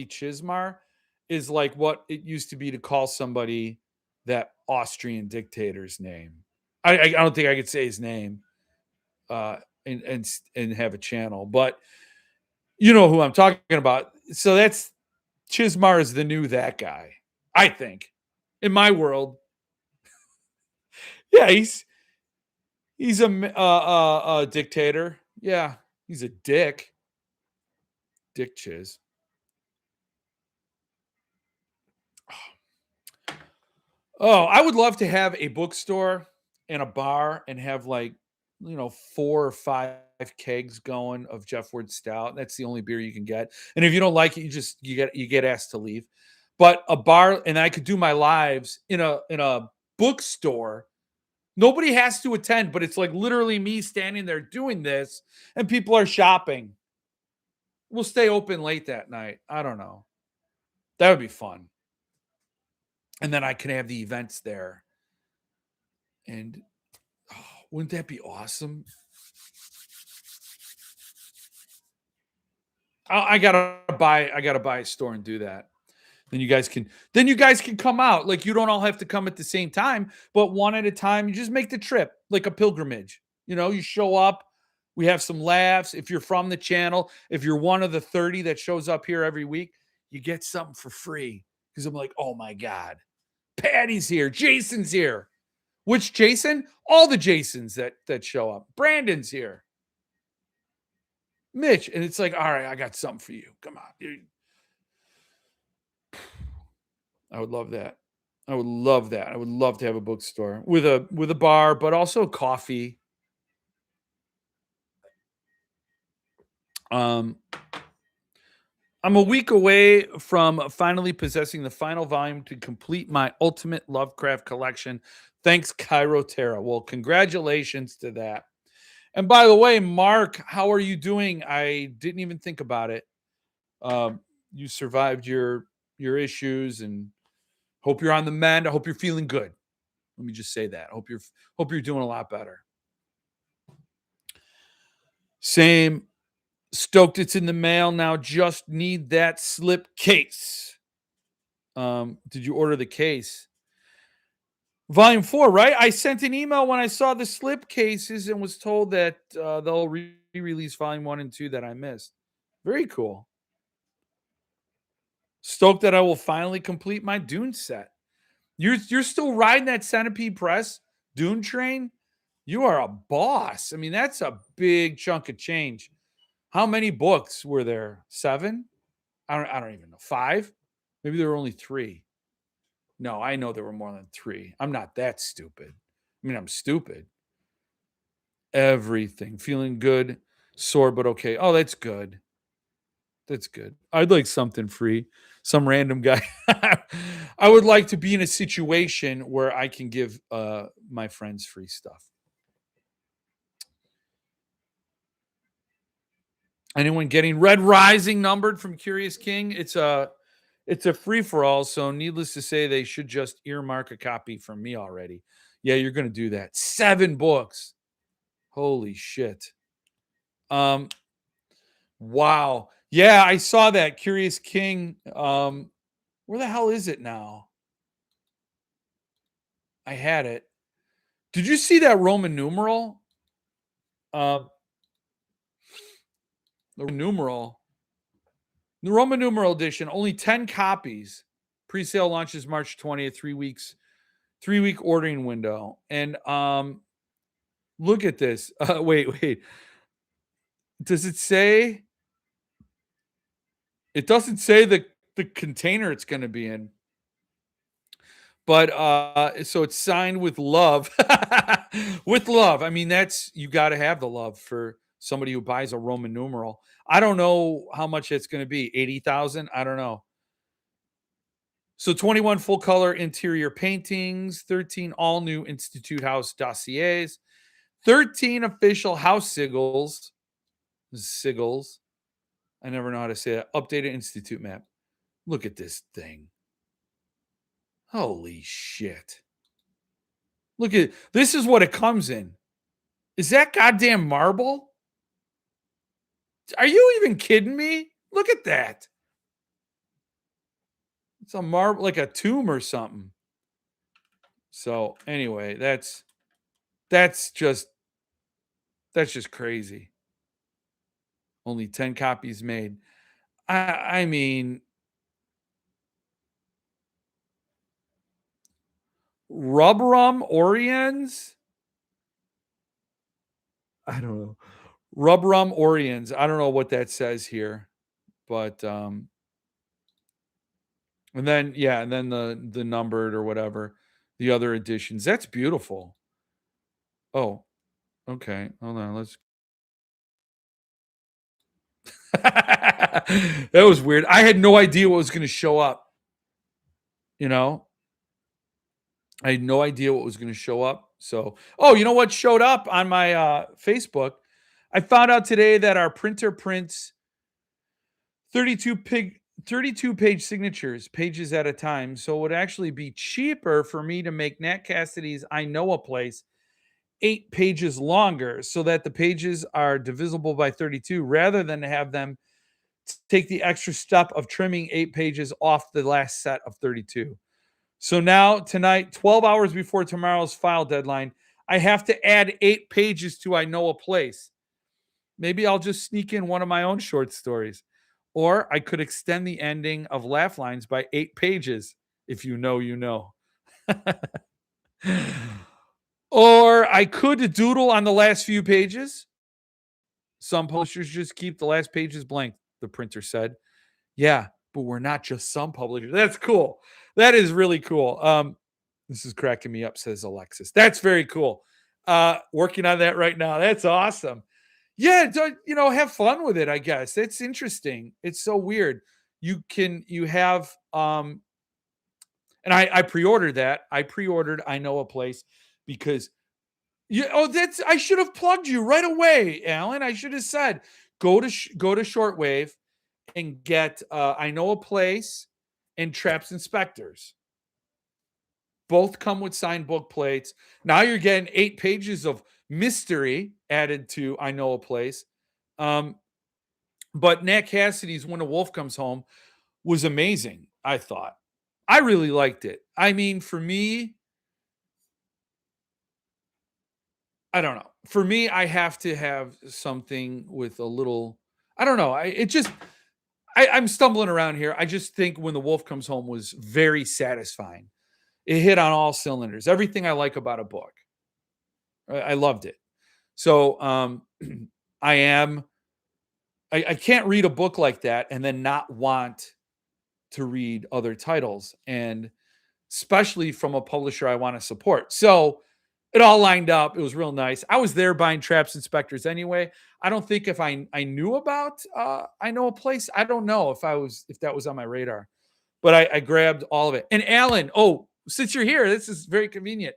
Chismar is like what it used to be to call somebody that Austrian dictator's name. I don't think I could say his name and have a channel, but you know who I'm talking about. So that's Chismar is the new that guy, I think, in my world. Yeah, he's a dictator. Yeah, He's a dick. Dick Chiz. Oh, I would love to have a bookstore and a bar and have like, 4 or 5 kegs going of Jeff Ward Stout. That's the only beer you can get. And if you don't like it, you get asked to leave. But a bar, and I could do my lives in a bookstore. Nobody has to attend, but it's like literally me standing there doing this, and people are shopping. We'll stay open late that night. I don't know. That would be fun. And then I can have the events there. And oh, wouldn't that be awesome? I gotta buy a store and do that. Then you guys can come out. Like you don't all have to come at the same time, but one at a time. You just make the trip like a pilgrimage. You show up. We have some laughs. If you're from the channel, if you're one of the 30 that shows up here every week, you get something for free. Because I'm like, oh my God, Patty's here, Jason's here. Which Jason? All the Jasons that show up. Brandon's here. Mitch. And it's like, all right, I got something for you. Come on. I would love that. I would love that. I would love to have a bookstore with a bar, but also coffee. Um, I'm a week away from finally possessing the final volume to complete my ultimate Lovecraft collection. Thanks, Cairo Terra. Well, congratulations to that. And by the way, Mark, how are you doing? I didn't even think about it. You survived your issues, and hope you're on the mend. I hope you're feeling good. Let me just say that. Hope you're doing a lot better. Same. Stoked it's in the mail now. Just need that slip case. Did you order the case? Volume 4, right? I sent an email when I saw the slip cases and was told that they'll re-release volume 1 and 2 that I missed. Very cool. Stoked that I will finally complete my Dune set. You're still riding that Centipede Press Dune train? You are a boss. I mean, that's a big chunk of change. How many books were there? 7? I don't even know. 5? Maybe there were only 3. No, I know there were more than 3. I'm not that stupid. I mean, I'm stupid. Everything. Feeling good. Sore, but okay. Oh, that's good. That's good. I'd like something free. Some random guy. I would like to be in a situation where I can give my friends free stuff. Anyone getting Red Rising numbered from Curious King? It's a free for all, so needless to say, they should just earmark a copy for me already. Yeah, you're going to do that. 7 books. Holy shit. Wow. Yeah, I saw that Curious King. Where the hell is it now? I had it. Did you see that Roman numeral? The numeral. The Roman numeral edition, only 10 copies. Pre-sale launches March 20th, 3-week ordering window. And look at this. Wait. Does it say? It doesn't say the container it's going to be in. But so it's signed with love. With love. I mean, that's you got to have the love for somebody who buys a Roman numeral. I don't know how much it's going to be. 80,000? I don't know. So 21 full color interior paintings, 13 all new Institute House dossiers, 13 official house sigils. Sigils. I never know how to say that. Updated Institute map. Look at this thing. Holy shit. Look at this is what it comes in. Is that goddamn marble? Are you even kidding me? Look at that. It's a marble, like a tomb or something. So anyway, that's just crazy. Only 10 copies made. I mean, Rubrum Oriens? I don't know. Rubrum Oriens. I don't know what that says here, but and then the numbered or whatever, the other editions. That's beautiful. Oh, okay. Hold on. Let's. That was weird. I had no idea what was going to show up. You know, I had no idea what was going to show up. So, oh, you know what showed up on my Facebook? I found out today that our printer prints 32 page signatures, pages at a time. So it would actually be cheaper for me to make Nat Cassidy's I Know a Place 8 pages longer so that the pages are divisible by 32 rather than to have them take the extra step of trimming 8 pages off the last set of 32. So now, tonight, 12 hours before tomorrow's file deadline, I have to add 8 pages to I Know a Place. Maybe I'll just sneak in one of my own short stories. Or I could extend the ending of Laugh Lines by 8 pages. If you know, you know. Or I could doodle on the last few pages. Some publishers just keep the last pages blank, the printer said. Yeah, but we're not just some publishers. That's cool. That is really cool. This is cracking me up, says Alexis. That's very cool. Working on that right now. That's awesome. Yeah, have fun with it, I guess. It's interesting. It's so weird. You have and I pre-ordered that. I pre-ordered I Know a Place because I should have plugged you right away, Alan. I should have said go to Shortwave and get I Know a Place and Traps and Specters. Both come with signed book plates. Now you're getting 8 pages of mystery added to I Know a Place. But Nat Cassidy's When a Wolf Comes Home was amazing, I thought. I really liked it. I mean, for me, I don't know. For me, I have to have something with a little, I don't know. I'm stumbling around here. I just think When the Wolf Comes Home was very satisfying. It hit on all cylinders. Everything I like about a book. I loved it. So I can't read a book like that and then not want to read other titles, and especially from a publisher I want to support. So it all lined up. It was real nice. I was there buying Traps and Specters anyway. I don't think if I knew about I Know a Place, I don't know if that was on my radar. But I grabbed all of it. And Alan, since you're here, this is very convenient.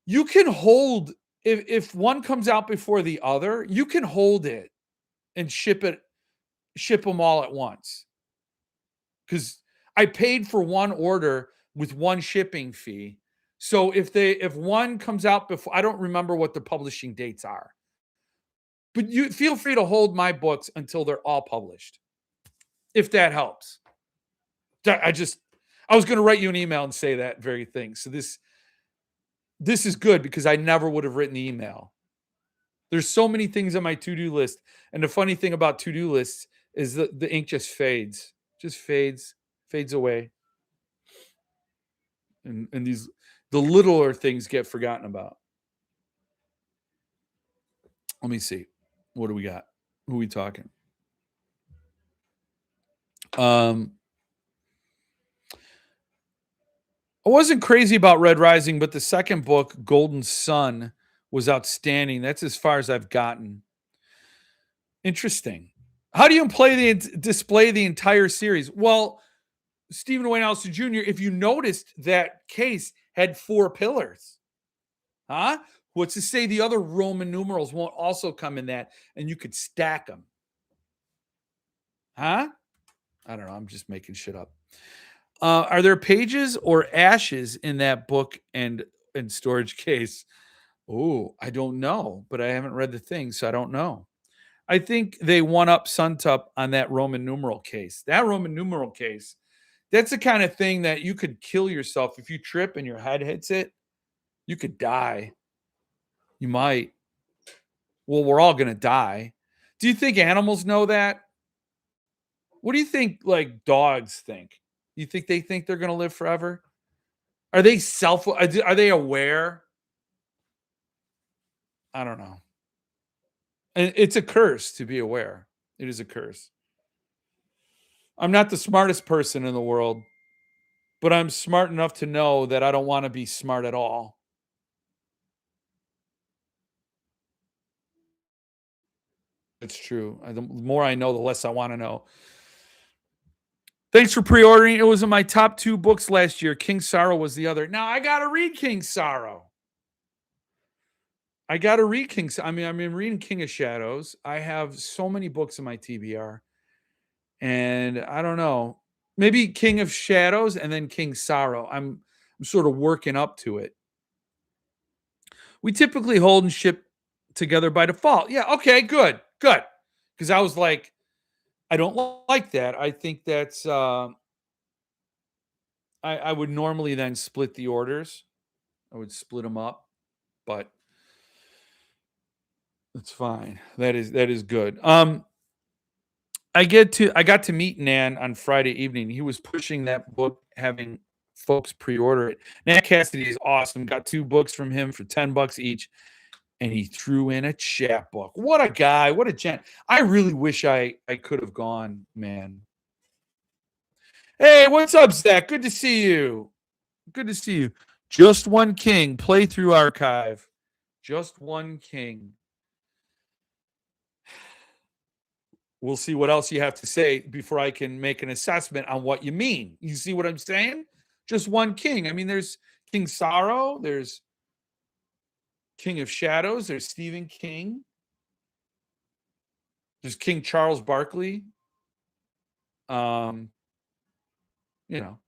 You can hold if one comes out before the other, you can hold it and ship them all at once. Because I paid for one order with one shipping fee. So if one comes out before, I don't remember what the publishing dates are. But you feel free to hold my books until they're all published, if that helps. I was going to write you an email and say that very thing. So this is good because I never would have written the email. There's so many things on my to-do list. And the funny thing about to-do lists is that the ink just fades. Just fades away. And the littler things get forgotten about. Let me see. What do we got? Who are we talking? I wasn't crazy about Red Rising, but the second book, Golden Sun, was outstanding. That's as far as I've gotten. Interesting. How do you display the entire series? Well, Stephen Wayne Allison Jr., if you noticed, that case had 4 pillars. Huh? What's to say the other Roman numerals won't also come in that, and you could stack them? Huh? I don't know. I'm just making shit up. Are there pages or ashes in that book and storage case? Oh, I don't know, but I haven't read the thing, so I don't know. I think they one up Suntup on that Roman numeral case. That Roman numeral case, that's the kind of thing that you could kill yourself if you trip and your head hits it. You could die. You might. Well, we're all going to die. Do you think animals know that? What do you think, like, dogs think? You think they think they're going to live forever? Are they are they aware? I don't know. And it's a curse to be aware. It is a curse. I'm not the smartest person in the world, but I'm smart enough to know that I don't want to be smart at all. It's true. The more I know, the less I want to know. Thanks for pre-ordering. It was in my top 2 books last year. King Sorrow was the other. Now I got to read King Sorrow. I got to read King. I mean, I'm reading King of Shadows. I have so many books in my TBR, and I don't know. Maybe King of Shadows and then King Sorrow. I'm sort of working up to it. We typically hold and ship together by default. Yeah. Okay. Good. Good. Because I was like, I don't like that. I think that's. I would normally then split the orders. I would split them up, but that's fine. That is good. I got to meet Nan on Friday evening. He was pushing that book, having folks pre-order it. Nan Cassidy is awesome. Got 2 books from him for $10 each, and he threw in a chapbook. What a guy! What a gent! I really wish I could have gone, man. Hey, what's up, Zach? Good to see you. Good to see you. Just One King playthrough archive. Just One King. We'll see what else you have to say before I can make an assessment on what you mean. You see what I'm saying? Just One King. I mean, there's King Sorrow, there's King of Shadows, there's Stephen King, there's King Charles Barkley. You know.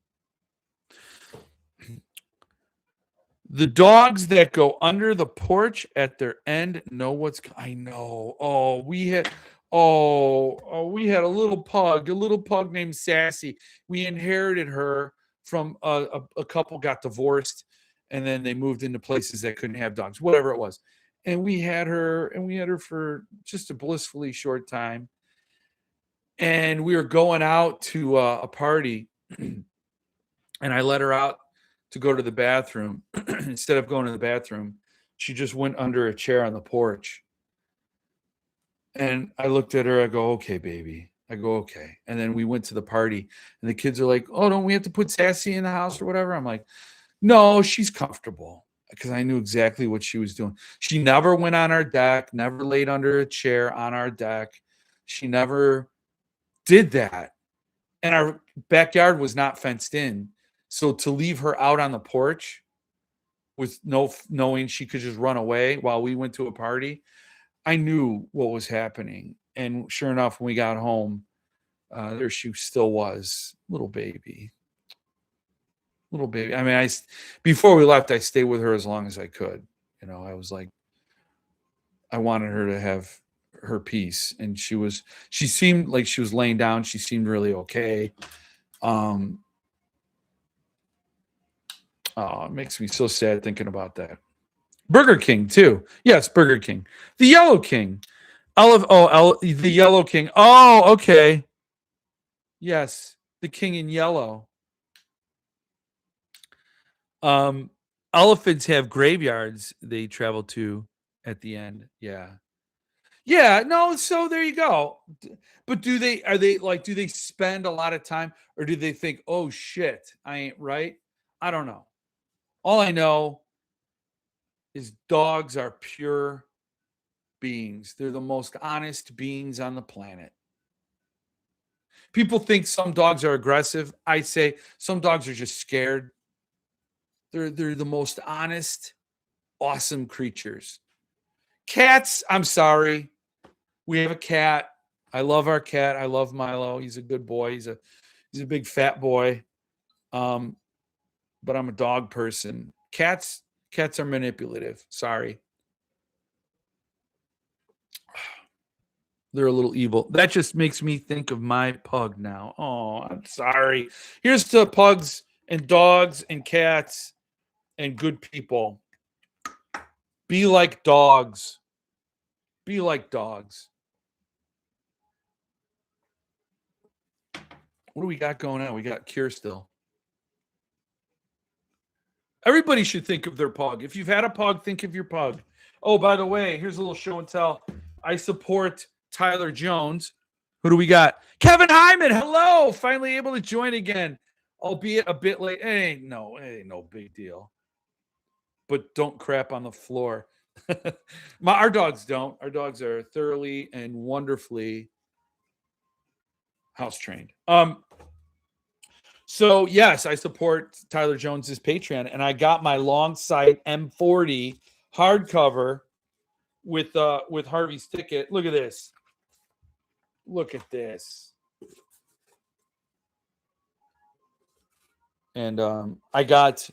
The dogs that go under the porch at their end know what's. I know. We had a little pug named Sassy. We inherited her from a couple got divorced, and then they moved into places that couldn't have dogs, whatever it was. And we had her for just a blissfully short time. And we were going out to a party, and I let her out to go to the bathroom. Instead of going to the bathroom, she just went under a chair on the porch. And I looked at her. I go, okay, baby. I go, okay. And then we went to the party, and the kids are like, oh, don't we have to put Sassy in the house or whatever? I'm like, no, she's comfortable, because I knew exactly what she was doing. She never went on our deck, never laid under a chair on our deck. She never did that. And our backyard was not fenced in. So to leave her out on the porch with knowing she could just run away while we went to a party, I knew what was happening. And sure enough, when we got home, there she still was, little baby. I mean, before we left, I stayed with her as long as I could. You know, I was like, I wanted her to have her peace, and she seemed like she was laying down. She seemed really okay. It makes me so sad thinking about that. Burger King too. Yes, Burger King. The Yellow King. The Yellow King. Oh, okay. Yes, the King in Yellow. Elephants have graveyards they travel to at the end. Yeah. Yeah, no, so there you go. But do they spend a lot of time, or do they think, "Oh shit, I ain't right"? I don't know. All I know is dogs are pure beings. They're the most honest beings on the planet. People think some dogs are aggressive. I say some dogs are just scared. They're the most honest, awesome creatures. Cats, I'm sorry. We have a cat. I love our cat. I love Milo. He's a good boy. He's a big fat boy. But I'm a dog person. Cats are manipulative. Sorry. They're a little evil. That just makes me think of my pug now. Oh, I'm sorry. Here's to pugs and dogs and cats and good people. Be like dogs. Be like dogs. What do we got going on? We got Cure still. Everybody should think of their pug. If you've had a pug, think of your pug. Oh, by the way, here's a little show and tell. I support Tyler Jones. Who do we got? Kevin Hyman. Hello. Finally able to join again, albeit a bit late. It ain't no big deal. But don't crap on the floor. Our dogs don't. Our dogs are thoroughly and wonderfully house trained. So yes, I support Tyler Jones's Patreon, and I got my long sight M40 hardcover with Harvey's ticket. Look at this. Look at this. And I got,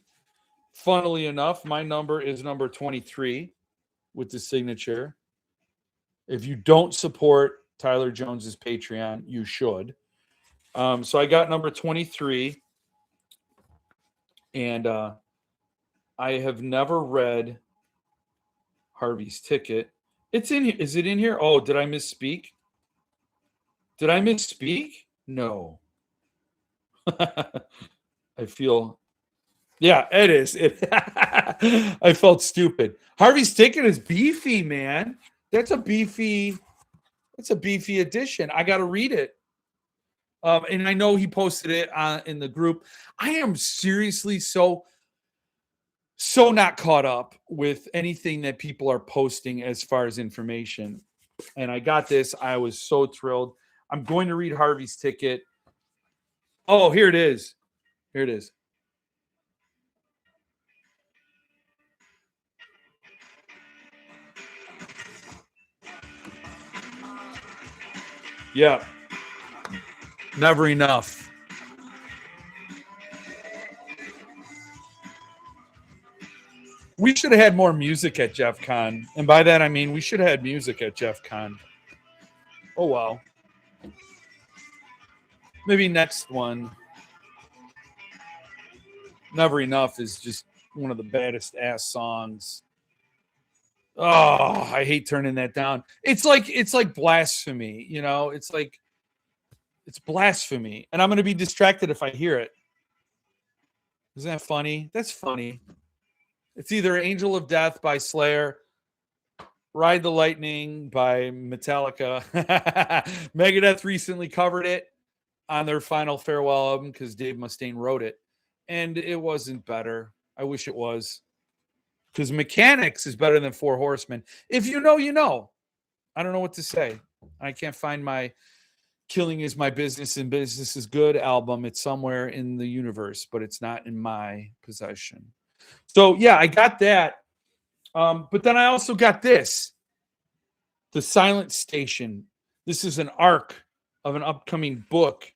funnily enough, my number is number 23 with the signature. If you don't support Tyler Jones's Patreon, you should. So I got number 23, and I have never read Harvey's ticket. It's in here. Is it in here? Oh, did I misspeak? Did I misspeak? No. I feel, yeah, it is. I felt stupid. Harvey's ticket is beefy, man. That's a beefy edition. I got to read it. And I know he posted it in the group. I am seriously so not caught up with anything that people are posting as far as information. And I got this. I was so thrilled. I'm going to read Harvey's ticket. Oh, here it is. Here it is. Yeah. Never enough. We should have had more music at Jeff Con. And by that, I mean we should have had music at Jeff Con. Oh, wow. Maybe next one. Never Enough is just one of the baddest ass songs. Oh, I hate turning that down. It's like blasphemy, you know? It's blasphemy. And I'm going to be distracted if I hear it. Isn't that funny? That's funny. It's either Angel of Death by Slayer, Ride the Lightning by Metallica. Megadeth recently covered it on their final farewell album because Dave Mustaine wrote it. And it wasn't better. I wish it was. Because Mechanics is better than Four Horsemen. If you know, you know. I don't know what to say. I can't find my Killing Is My Business and Business Is Good album. It's somewhere in the universe, but it's not in my possession. So, yeah, I got that. But then I also got this. The Silent Station. This is an arc of an upcoming book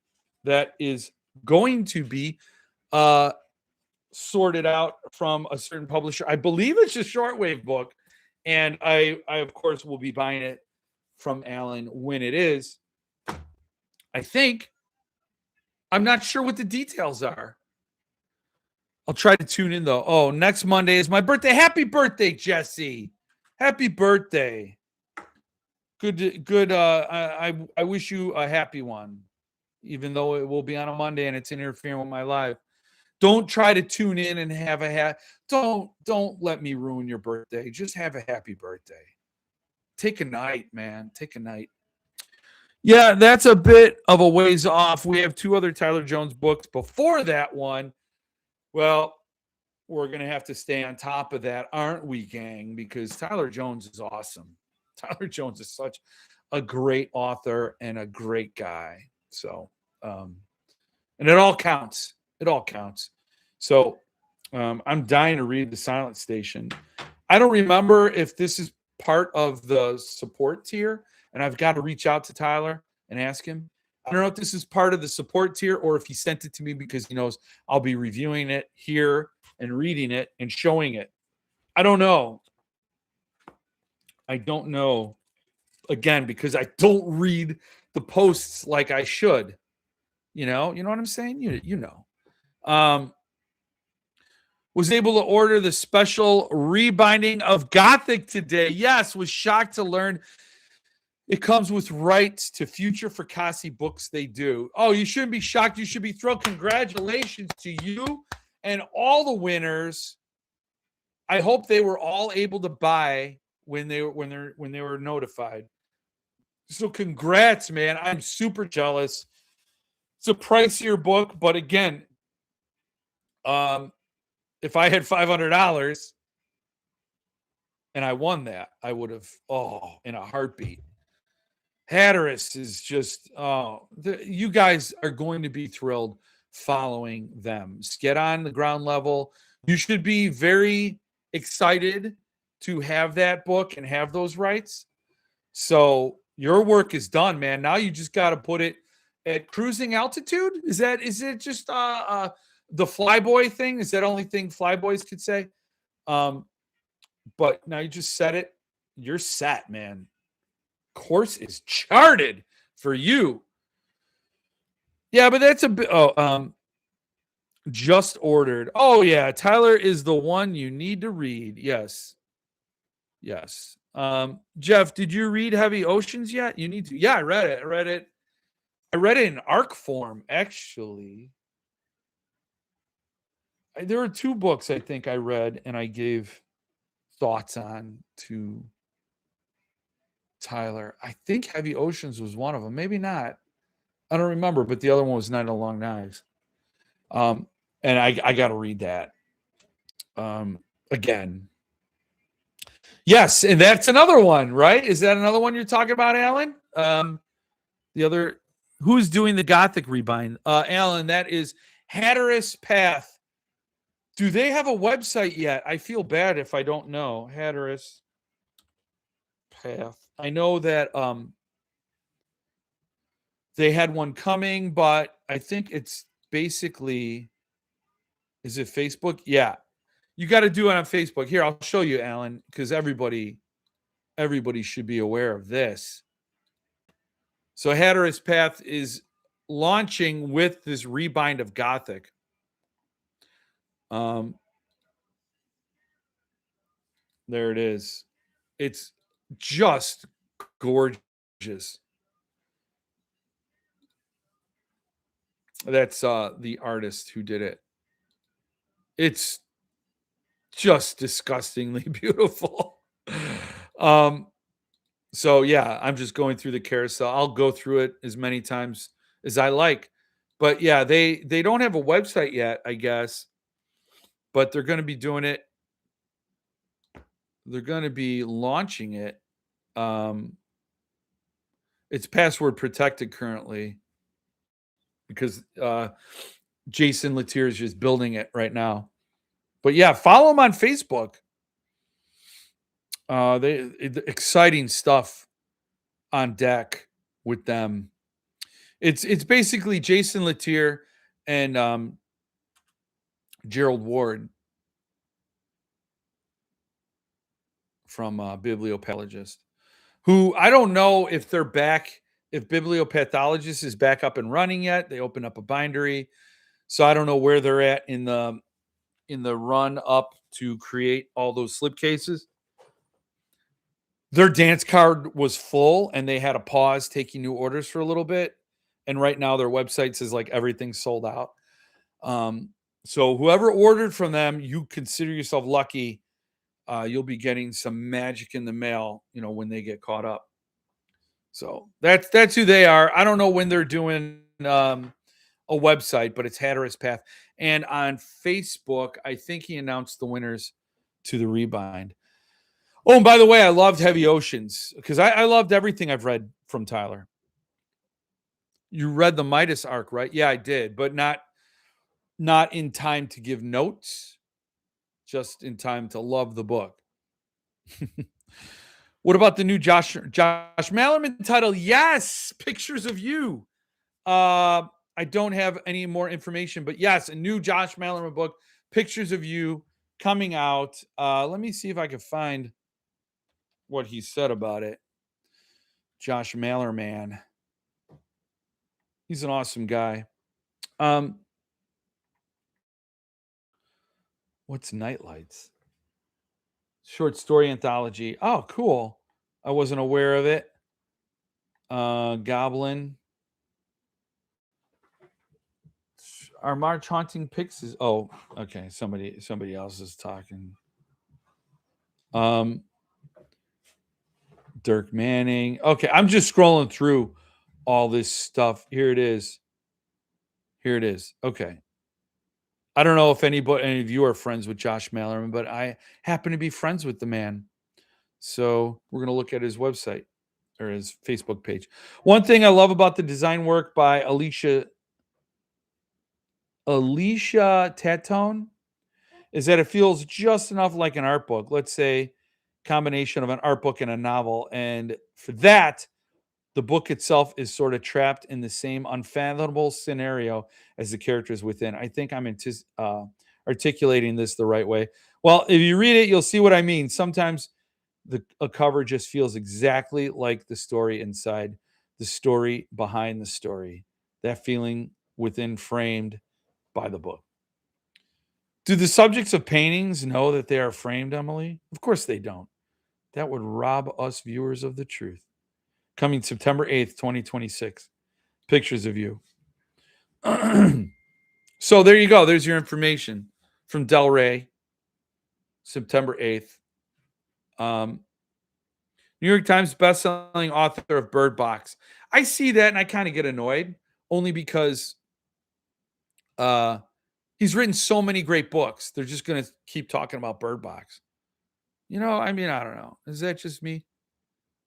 that is going to be sorted out from a certain publisher. I believe it's a shortwave book. And I of course, will be buying it from Alan when it is. I think. I'm not sure what the details are. I'll try to tune in, though. Oh, next Monday is my birthday. Happy birthday, Jesse. Happy birthday. Good. I wish you a happy one, even though it will be on a Monday and it's interfering with my life. Don't try to tune in and have a don't let me ruin your birthday. Just have a happy birthday. Take a night, man. Take a night. Yeah, that's a bit of a ways off. We have 2 other Tyler Jones books before that one. Well, we're going to have to stay on top of that, aren't we, gang? Because Tyler Jones is awesome. Tyler Jones is such a great author and a great guy. So, and it all counts. It all counts. So I'm dying to read The Silent Station. I don't remember if this is part of the support tier, and I've got to reach out to Tyler and ask him. I don't know if this is part of the support tier or if he sent it to me because he knows I'll be reviewing it here and reading it and showing it. I don't know. I don't know. Again, because I don't read the posts like I should. You know what I'm saying? You know. Was able to order the special rebinding of Gothic today. Yes, was shocked to learn it comes with rights to future Fracassi books. They do. Oh, you shouldn't be shocked. You should be thrilled. Congratulations to you and all the winners. I hope they were all able to buy when they were notified. So congrats, man. I'm super jealous. It's a pricier book, but again, if I had $500 and I won that, I would have, in a heartbeat. Hatteras is just, you guys are going to be thrilled following them. Get on the ground level. You should be very excited to have that book and have those rights. So your work is done, man. Now you just got to put it at cruising altitude. Is it just the flyboy thing? Is that only thing flyboys could say? But now you just said it. You're set, man. Course is charted for you. Yeah, but that's a bit. Just ordered. Oh yeah, Tyler is the one you need to read. Yes. Jeff, did you read Heavy Oceans yet? You need to. Yeah, I read it. I read it in ARC form, actually. There were 2 books I think I read and I gave thoughts on to Tyler. I think Heavy Oceans was one of them. Maybe not. I don't remember, but the other one was Night of Long Knives. And I got to read that again. Yes, and that's another one, right? Is that another one you're talking about, Alan? The other, who's doing the Gothic rebind? Alan, that is Hatteras Path. Do they have a website yet? I feel bad if I don't know. Hatteras Path. I know that they had one coming, but I think it's basically, is it Facebook? Yeah. You got to do it on Facebook. Here, I'll show you, Alan, because everybody should be aware of this. So Hatteras Path is launching with this rebind of Gothic. There it is. It's just gorgeous. That's the artist who did it. It's just disgustingly beautiful. So yeah, I'm just going through the carousel. I'll go through it as many times as I like. But yeah, they don't have a website yet, I guess. But they're going to be doing it. They're going to be launching it. It's password protected currently because Jason Latier is just building it right now. But yeah, follow him on Facebook. Exciting stuff on deck with them. It's basically Jason Latier and Gerald Ward from Bibliopathologist, who I don't know if they're back, if Bibliopathologist is back up and running yet. They opened up a bindery, so I don't know where they're at in the run up to create all those slipcases. Their dance card was full and they had a pause taking new orders for a little bit. And right now their website says like everything's sold out. So whoever ordered from them, you consider yourself lucky. You'll be getting some magic in the mail, when they get caught up. So that's who they are. I don't know when they're doing a website, but it's Hatteras Path. And on Facebook, I think he announced the winners to the rebind. Oh, and by the way, I loved Heavy Oceans because I loved everything I've read from Tyler. You read the Midas arc, right? Yeah, I did, but not in time to give notes, just in time to love the book. What about the new Josh Malerman title? Yes, Pictures of You. I don't have any more information, but yes, a new Josh Malerman book, Pictures of You, coming out. Let me see if I can find what he said about it. Josh Malerman. He's an awesome guy. What's Nightlights? Short story anthology. Oh, cool. I wasn't aware of it. Goblin. Our March Haunting Pixies. Oh, okay. Somebody else is talking. Dirk Manning. Okay, I'm just scrolling through all this stuff. Here it is. Here it is. Okay. I don't know if any of you are friends with Josh Mallerman, but I happen to be friends with the man. So we're going to look at his website or his Facebook page. One thing I love about the design work by Alicia Tatone is that it feels just enough like an art book. Let's say combination of an art book and a novel. And for that, the book itself is sort of trapped in the same unfathomable scenario as the characters within. I think I'm articulating this the right way. Well, if you read it, you'll see what I mean. Sometimes a cover just feels exactly like the story inside, the story behind the story, that feeling within framed by the book. Do the subjects of paintings know that they are framed, Emily? Of course they don't. That would rob us viewers of the truth. Coming September 8th, 2026. Pictures of you. So there you go. There's your information from Del Rey, September 8th. New York Times bestselling author of Bird Box. I see that and I kind of get annoyed only because he's written so many great books. They're just going to keep talking about Bird Box. I mean, I don't know. Is that just me?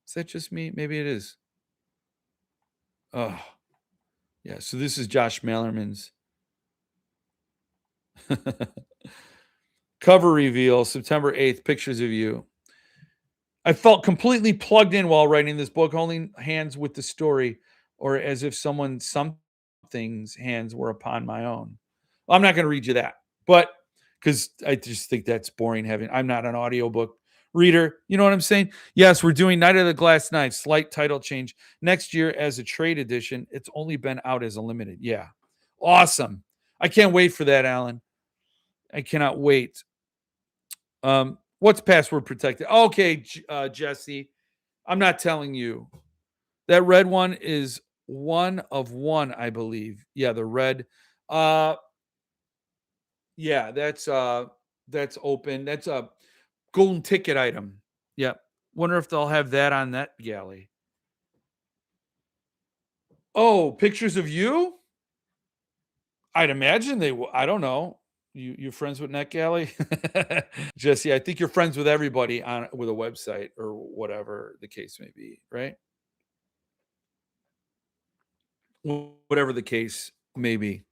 Is that just me? Maybe it is. Oh, yeah. So this is Josh Mallerman's cover reveal, September 8th, pictures of you. I felt completely plugged in while writing this book, holding hands with the story, or as if something's hands were upon my own. Well, I'm not going to read you that, but because I just think that's boring I'm not an audiobook reader. You know what I'm saying? Yes, we're doing Night of the Glass Knight, slight title change next year as a trade edition. It's only been out as a limited. Yeah. Awesome. I can't wait for that, Alan. I cannot wait. What's password protected? Okay, Jesse, I'm not telling you. That red one is one of one, I believe. Yeah, the red. Yeah, that's open. That's a golden ticket item. Yeah. Wonder if they'll have that on that galley. Oh, pictures of you? I'd imagine they will. I don't know. You friends with NetGalley? Jesse, I think you're friends with everybody with a website or whatever the case may be, right? Whatever the case may be.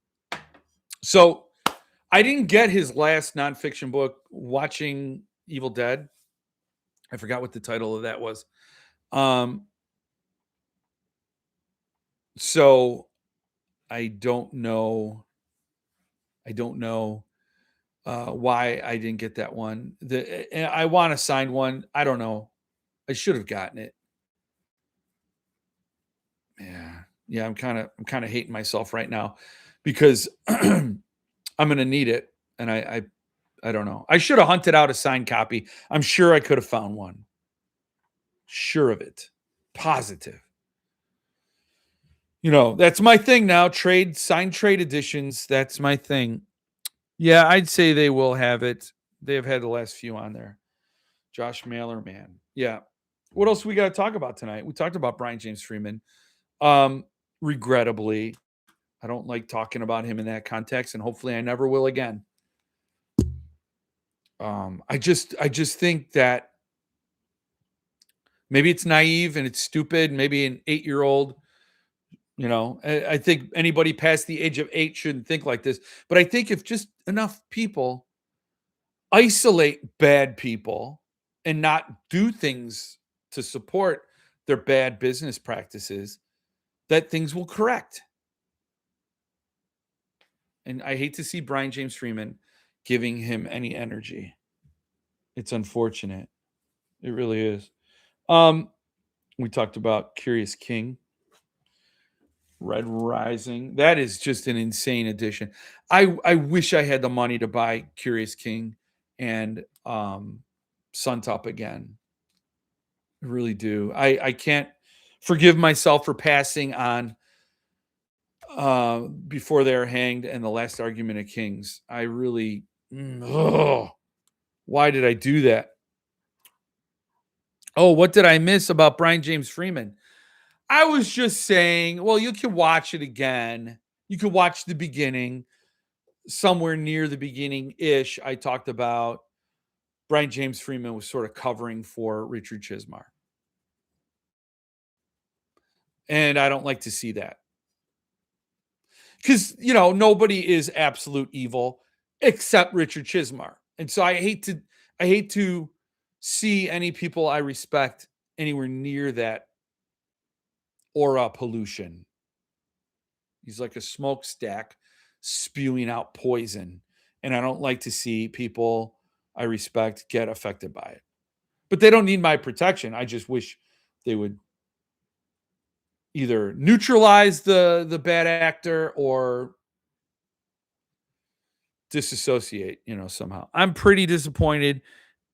So I didn't get his last nonfiction book, Watching Evil Dead. I forgot what the title of that was. So I don't know. Why I didn't get that one. I want a signed one. I don't know. I should have gotten it. Yeah. I'm kind of hating myself right now because I'm going to need it, and I don't know. I should have hunted out a signed copy. I'm sure I could have found one. Sure of it. Positive. That's my thing now. Signed trade editions. That's my thing. Yeah, I'd say they will have it. They have had the last few on there. Josh Mailer, man. Yeah. What else we got to talk about tonight? We talked about Brian James Freeman. Regrettably, I don't like talking about him in that context, and hopefully I never will again. I just think that maybe it's naive and it's stupid. Maybe an 8-year-old, I think anybody past the age of 8 shouldn't think like this. But I think if just enough people isolate bad people and not do things to support their bad business practices, that things will correct. And I hate to see Brian James Freeman giving him any energy. It's unfortunate. It really is. We talked about Curious King, Red Rising. That is just an insane edition. I wish I had the money to buy Curious King and Suntop again. I really do. I can't forgive myself for passing on Before They Are Hanged and The Last Argument of Kings. I really, why did I do that? Oh, what did I miss about Brian James Freeman? I was just saying, well, you can watch it again. You could watch the beginning, somewhere near the beginning ish. I talked about Brian James Freeman was sort of covering for Richard Chismar. And I don't like to see that. Because, nobody is absolute evil except Richard Chismar. And so I hate to see any people I respect anywhere near that aura pollution. He's like a smokestack spewing out poison. And I don't like to see people I respect get affected by it. But they don't need my protection. I just wish they would either neutralize the bad actor or disassociate, somehow. I'm pretty disappointed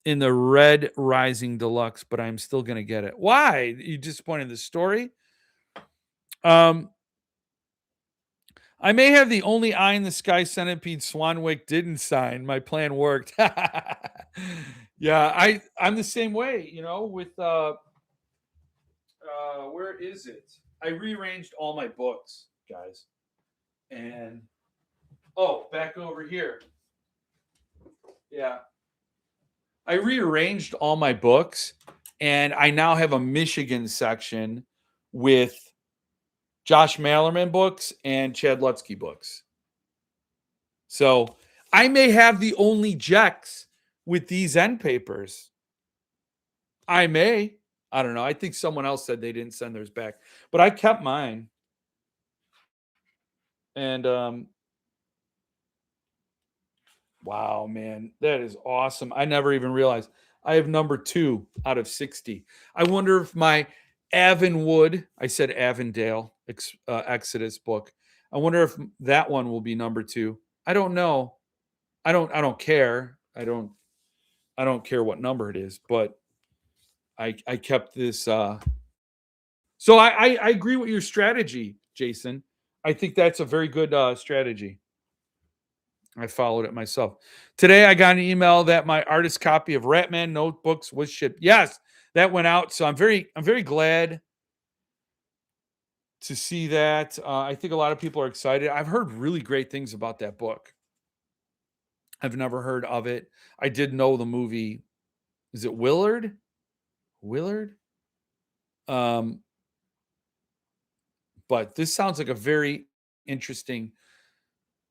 in the Red Rising Deluxe, but I'm still going to get it. Why? You disappointed in the story? I may have the only eye in the sky centipede Swanwick didn't sign. My plan worked. Yeah, I'm the same way, with where is it? I rearranged all my books, guys. And back over here. Yeah. I rearranged all my books and I now have a Michigan section with Josh Malerman books and Chad Lutzke books. So I may have the only Jex with these end papers. I may. I don't know. I think someone else said they didn't send theirs back, but I kept mine. And wow, man, that is awesome. I never even realized I have number 2 out of 60. I wonder if my Avonwood, I said Avondale, Exodus book. I wonder if that one will be number 2. I don't know. I don't care. I don't care what number it is, but I kept this. So I agree with your strategy, Jason. I think that's a very good strategy. I followed it myself. Today, I got an email that my artist copy of Ratman Notebooks was shipped. Yes, that went out. So I'm very glad to see that. I think a lot of people are excited. I've heard really great things about that book. I've never heard of it. I did know the movie. Is it Willard? Willard? But this sounds like a very interesting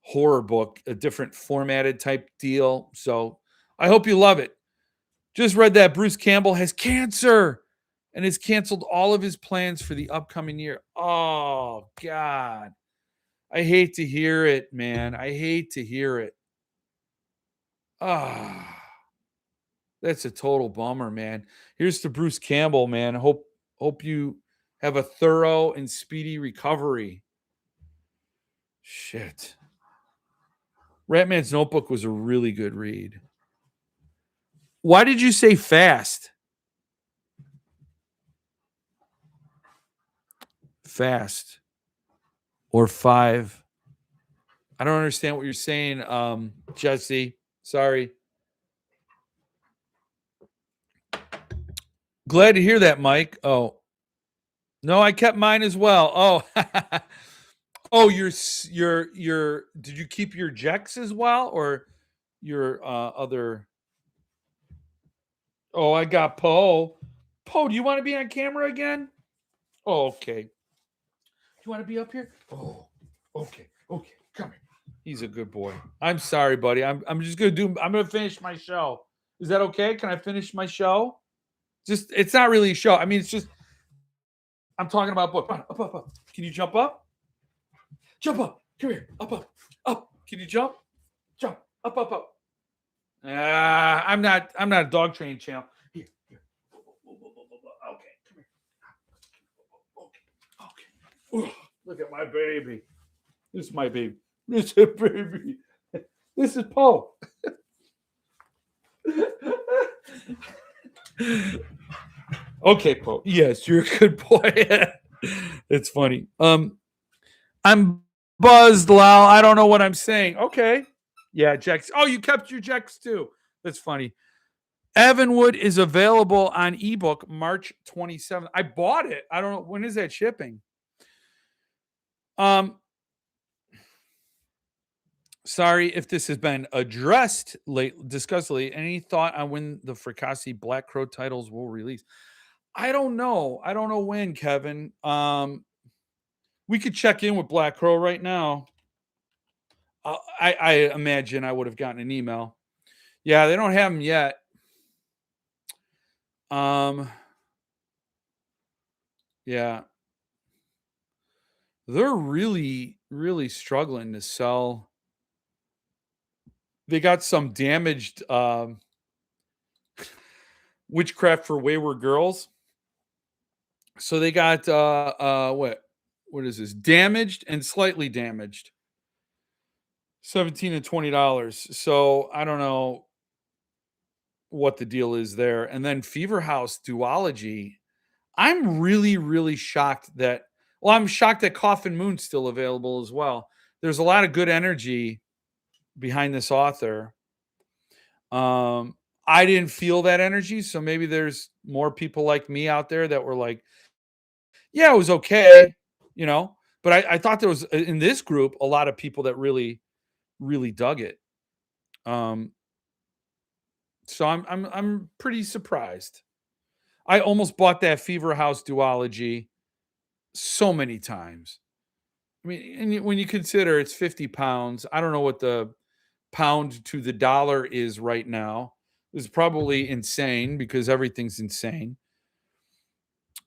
horror book, a different formatted type deal. So I hope you love it. Just read that Bruce Campbell has cancer and has canceled all of his plans for the upcoming year. Oh, God. I hate to hear it, man. I hate to hear it. Ah, that's a total bummer, man. Here's to Bruce Campbell, man. Hope you have a thorough and speedy recovery. Shit. Ratman's Notebook was a really good read. Why did you say fast? Fast. Or 5. I don't understand what you're saying, Jesse. Sorry. Glad to hear that, Mike. Oh. No, I kept mine as well. Oh. Oh, did you keep your Jex as well or your other? Oh, I got Poe. Poe, do you want to be on camera again? Oh, okay. You want to be up here? Oh, okay. Okay. Come here. He's a good boy. I'm sorry, buddy. I'm just gonna finish my show. Is that okay? Can I finish my show? It's not really a show. I mean, it's just I'm talking about book. Up. Can you jump up? Jump up. Come here. Up. Can you jump? Jump. Up. I'm not a dog training channel. Here. Okay, come here. Okay. Ooh, look at my baby. This is my baby. This is baby. This is Paul. Okay, Paul. Yes, you're a good boy. It's funny. I'm buzzed, Lal. I don't know what I'm saying. Okay. Yeah, Jex. Oh, you kept your Jex too. That's funny. Evanwood is available on ebook March 27th. I bought it. I don't know, when is that shipping? Sorry if this has been discussed lately. Any thought on when the Fracassi Black Crow titles will release? I don't know. I don't know when, Kevin. We could check in with Black Crow right now. I imagine I would have gotten an email. Yeah, they don't have them yet. Yeah, they're really, really struggling to sell. They got some damaged Witchcraft for Wayward Girls. So they got what is this? Damaged and slightly damaged. $17 and $20. So I don't know what the deal is there. And then Fever House Duology. I'm really, really shocked that, well, I'm shocked that Coffin Moon's still available as well. There's a lot of good energy behind this author. I didn't feel that energy. So maybe there's more people like me out there that were like, yeah, it was okay, you know. But I thought there was in this group a lot of people that really, really dug it. So I'm pretty surprised. I almost bought that Fever House duology so many times. I mean, and when you consider it's 50 pounds, I don't know what the pound to the dollar is right now. It's probably insane because everything's insane.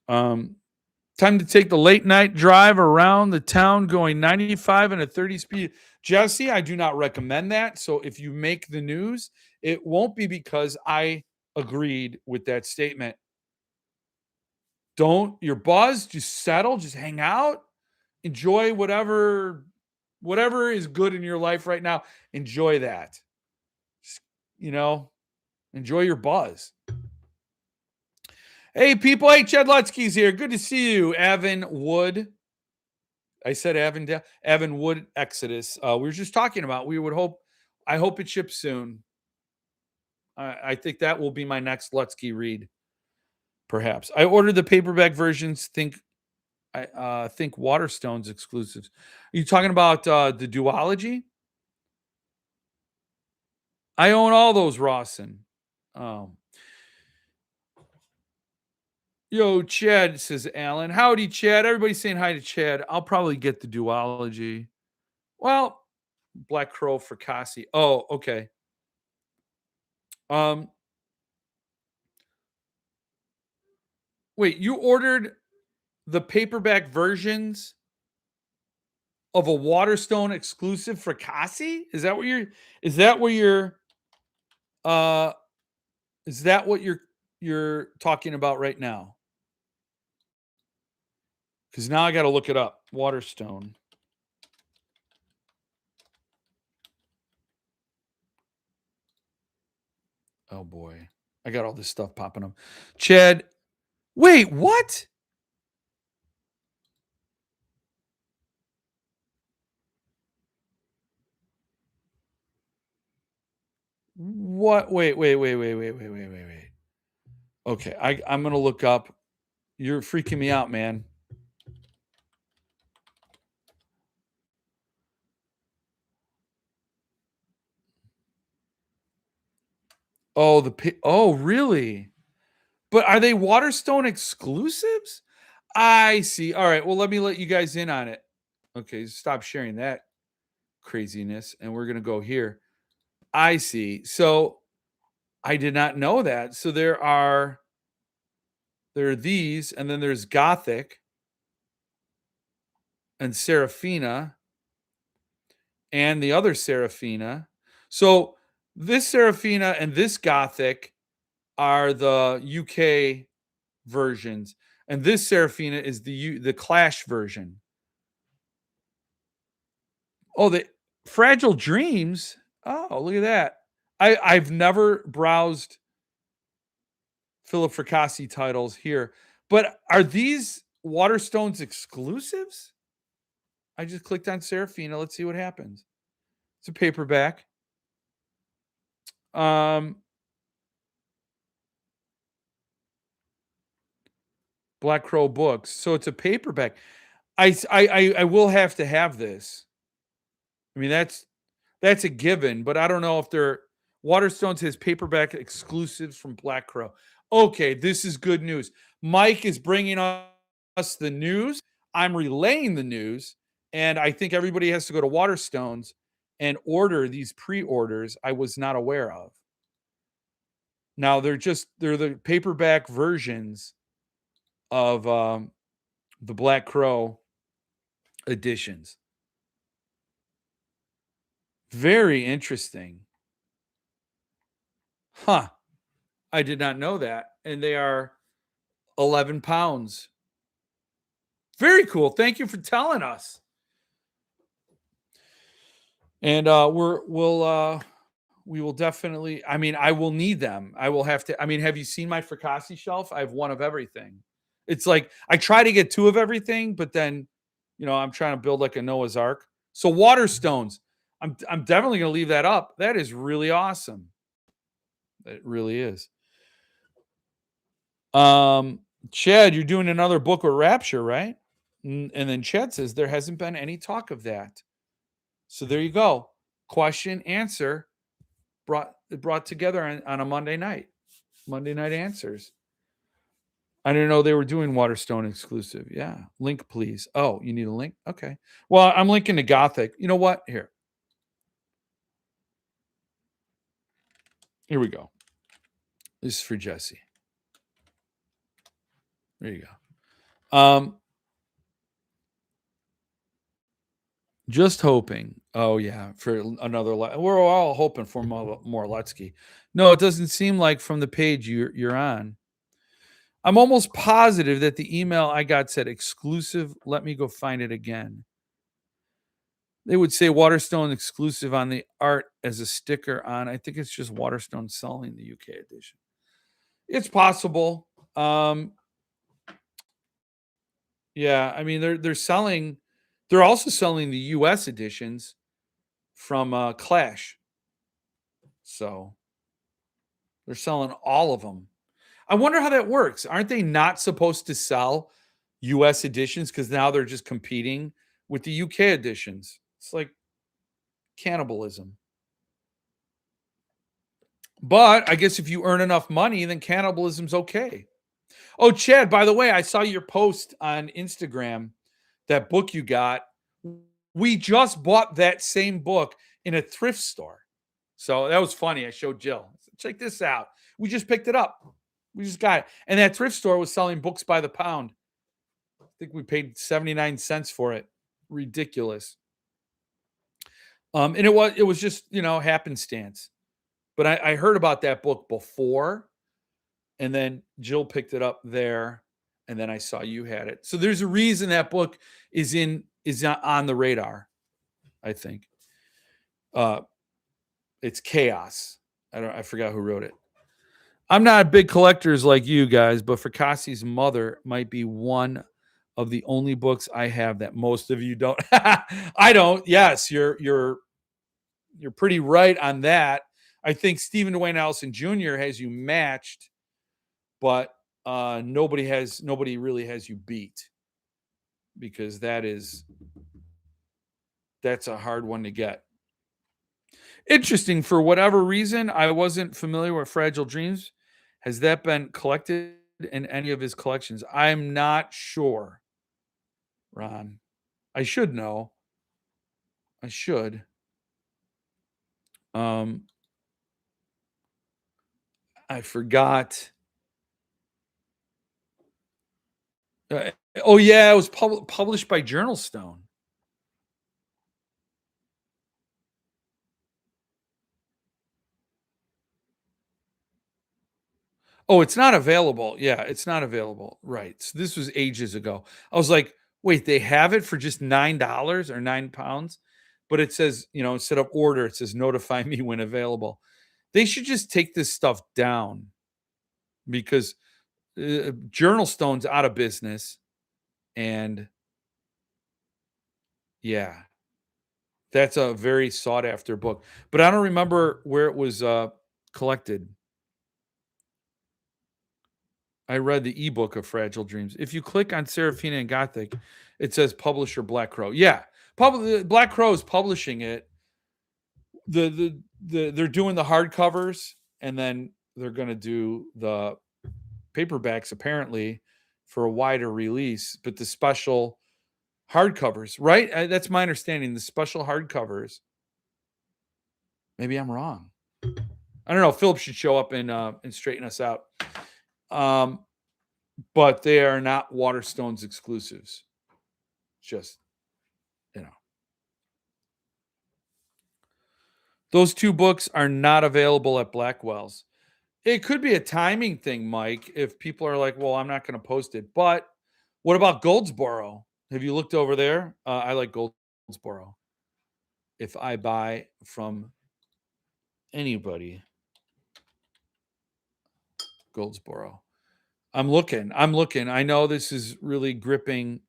Time to take the late night drive around the town going 95 and a 30 speed. Jesse, I do not recommend that. So if you make the news, it won't be because I agreed with that statement. Don't you're buzzed, just settle, just hang out, enjoy whatever is good in your life right now. Enjoy that. Just, you know, enjoy your buzz. Hey, people. Hey, Chad Lutsky's here. Good to see you, Evan Wood. I said Evan Wood Exodus. We were just talking about. I hope it ships soon. I think that will be my next Lutsky read. Perhaps I ordered the paperback versions. Think Waterstones exclusives. Are you talking about the duology? I own all those, Rawson. Yo, Chad, says Alan. Howdy, Chad. Everybody's saying hi to Chad. I'll probably get the duology. Well, Black Crow for Cassie. Oh, okay. Wait, you ordered the paperback versions of a Waterstone exclusive for Cassie? Is that what you're uh is that what you're talking about right now? Because now I got to look it up. Waterstone. Oh boy. I got all this stuff popping up. Chad, wait, what? What? Wait. Okay, I'm gonna look up. You're freaking me out, man. Oh, really? But are they Waterstone exclusives? I see. All right. Well, let me let you guys in on it. Okay, stop sharing that craziness, and we're gonna go here. I see. So I did not know that. So there are these, and then there's Gothic and Seraphina and the other Seraphina. So this Seraphina and this Gothic are the UK versions, and this Seraphina is the Clash version. Oh, the Fragile Dreams. Oh, look at that. I've never browsed Philip Fracassi titles here, but are these Waterstones exclusives? I just clicked on Seraphina. Let's see what happens. It's a paperback. Black Crow books. So it's a paperback. I will have to have this. I mean, that's a given, but I don't know if they're Waterstones has paperback exclusives from Black Crow. Okay, this is good news. Mike is bringing us the news. I'm relaying the news, and I think everybody has to go to Waterstones and order these pre-orders I was not aware of. Now they're the paperback versions of the Black Crow editions. Very interesting. Huh. I did not know that. And they are 11 pounds. Very cool. Thank you for telling us. And we will definitely, I mean, I will need them. I will have to, I mean, have you seen my Fracassi shelf? I have one of everything. It's like I try to get two of everything, but then, I'm trying to build like a Noah's Ark. So Waterstones, I'm definitely going to leave that up. That is really awesome. It really is. Chad, you're doing another book with Rapture, right? And then Chad says there hasn't been any talk of that. So there you go. Question, answer, brought together on a Monday night. Monday night answers. I didn't know they were doing Waterstone exclusive. Yeah. Link, please. Oh, you need a link? Okay. Well, I'm linking to Gothic. You know what? Here we go. This is for Jesse. There you go. Just hoping. Oh yeah, for another. We're all hoping for more Lutsky. No, it doesn't seem like from the page you're on. I'm almost positive that the email I got said exclusive. Let me go find it again. They would say Waterstone exclusive on the art as a sticker on. I think it's just Waterstone selling the UK edition. It's possible. Yeah, I mean they're selling. They're also selling the US editions from Clash. So they're selling all of them. I wonder how that works. Aren't they not supposed to sell US editions because now they're just competing with the UK editions? It's like cannibalism. But I guess if you earn enough money, then cannibalism's okay. Oh, Chad, by the way, I saw your post on Instagram, that book you got. We just bought that same book in a thrift store. So that was funny. I showed Jill. Check this out. We just picked it up. We just got it. And that thrift store was selling books by the pound. I think we paid 79 cents for it. Ridiculous. And it was just, happenstance. But I heard about that book before, and then Jill picked it up there, and then I saw you had it. So there's a reason that book is on the radar, I think. It's Chaos. I forgot who wrote it. I'm not big collectors like you guys, but Fracassy's Mother might be one of the only books I have that most of you don't. I don't. Yes, you're pretty right on that. I think Stephen Dwayne Allison Jr. has you matched, but nobody really has you beat, because that's a hard one to get. Interesting. For whatever reason, I wasn't familiar with Fragile Dreams. Has that been collected in any of his collections? I'm not sure, Ron. I should know. I should. I forgot. Oh yeah, it was published by Journal Stone. Oh, it's not available. Yeah, it's not available. Right. So this was ages ago. I was like, wait, they have it for just $9 or £9? But it says, instead of order, it says notify me when available. They should just take this stuff down, because Journal Stone's out of business. And yeah, that's a very sought after book. But I don't remember where it was collected. I read the ebook of Fragile Dreams. If you click on Serafina and Gothic, it says publisher Black Crow. Yeah, Black Crow is publishing it. They're doing the hardcovers, and then they're going to do the paperbacks apparently for a wider release. But the special hardcovers, right? That's my understanding. The special hardcovers. Maybe I'm wrong. I don't know. Philip should show up and straighten us out. But they are not Waterstones exclusives. Just, you know. Those two books are not available at Blackwell's. It could be a timing thing, Mike, if people are like, well, I'm not going to post it. But what about Goldsboro? Have you looked over there? I like Goldsboro. If I buy from anybody, Goldsboro. I'm looking. I know this is really gripping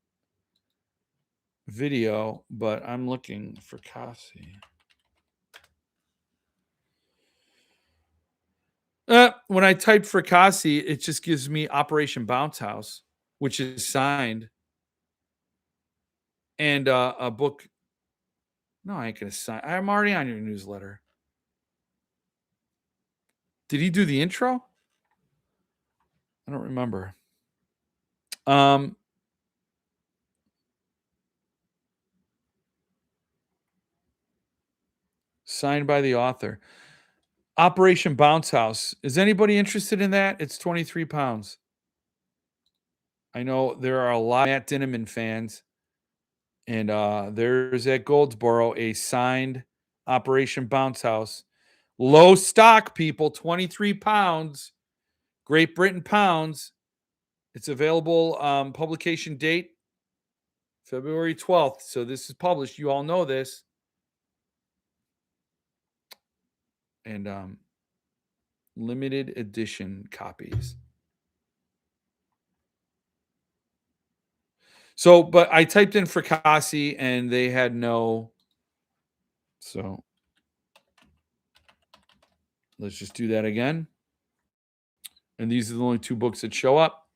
video, but I'm looking for Cassie. When I type Fracassi, it just gives me Operation Bounce House, which is signed, and a book. No, I ain't gonna sign. I'm already on your newsletter. Did he do the intro? I don't remember. Signed by the author. Operation Bounce House. Is anybody interested in that? It's 23 pounds. I know there are a lot of Matt Dinneman fans. And there's at Goldsboro a signed Operation Bounce House. Low stock, people, 23 pounds. Great Britain pounds. It's available. Publication date February 12th. So this is published. You all know this. And limited edition copies. So, but I typed in Fracassi and they had no. So let's just do that again. And these are the only two books that show up.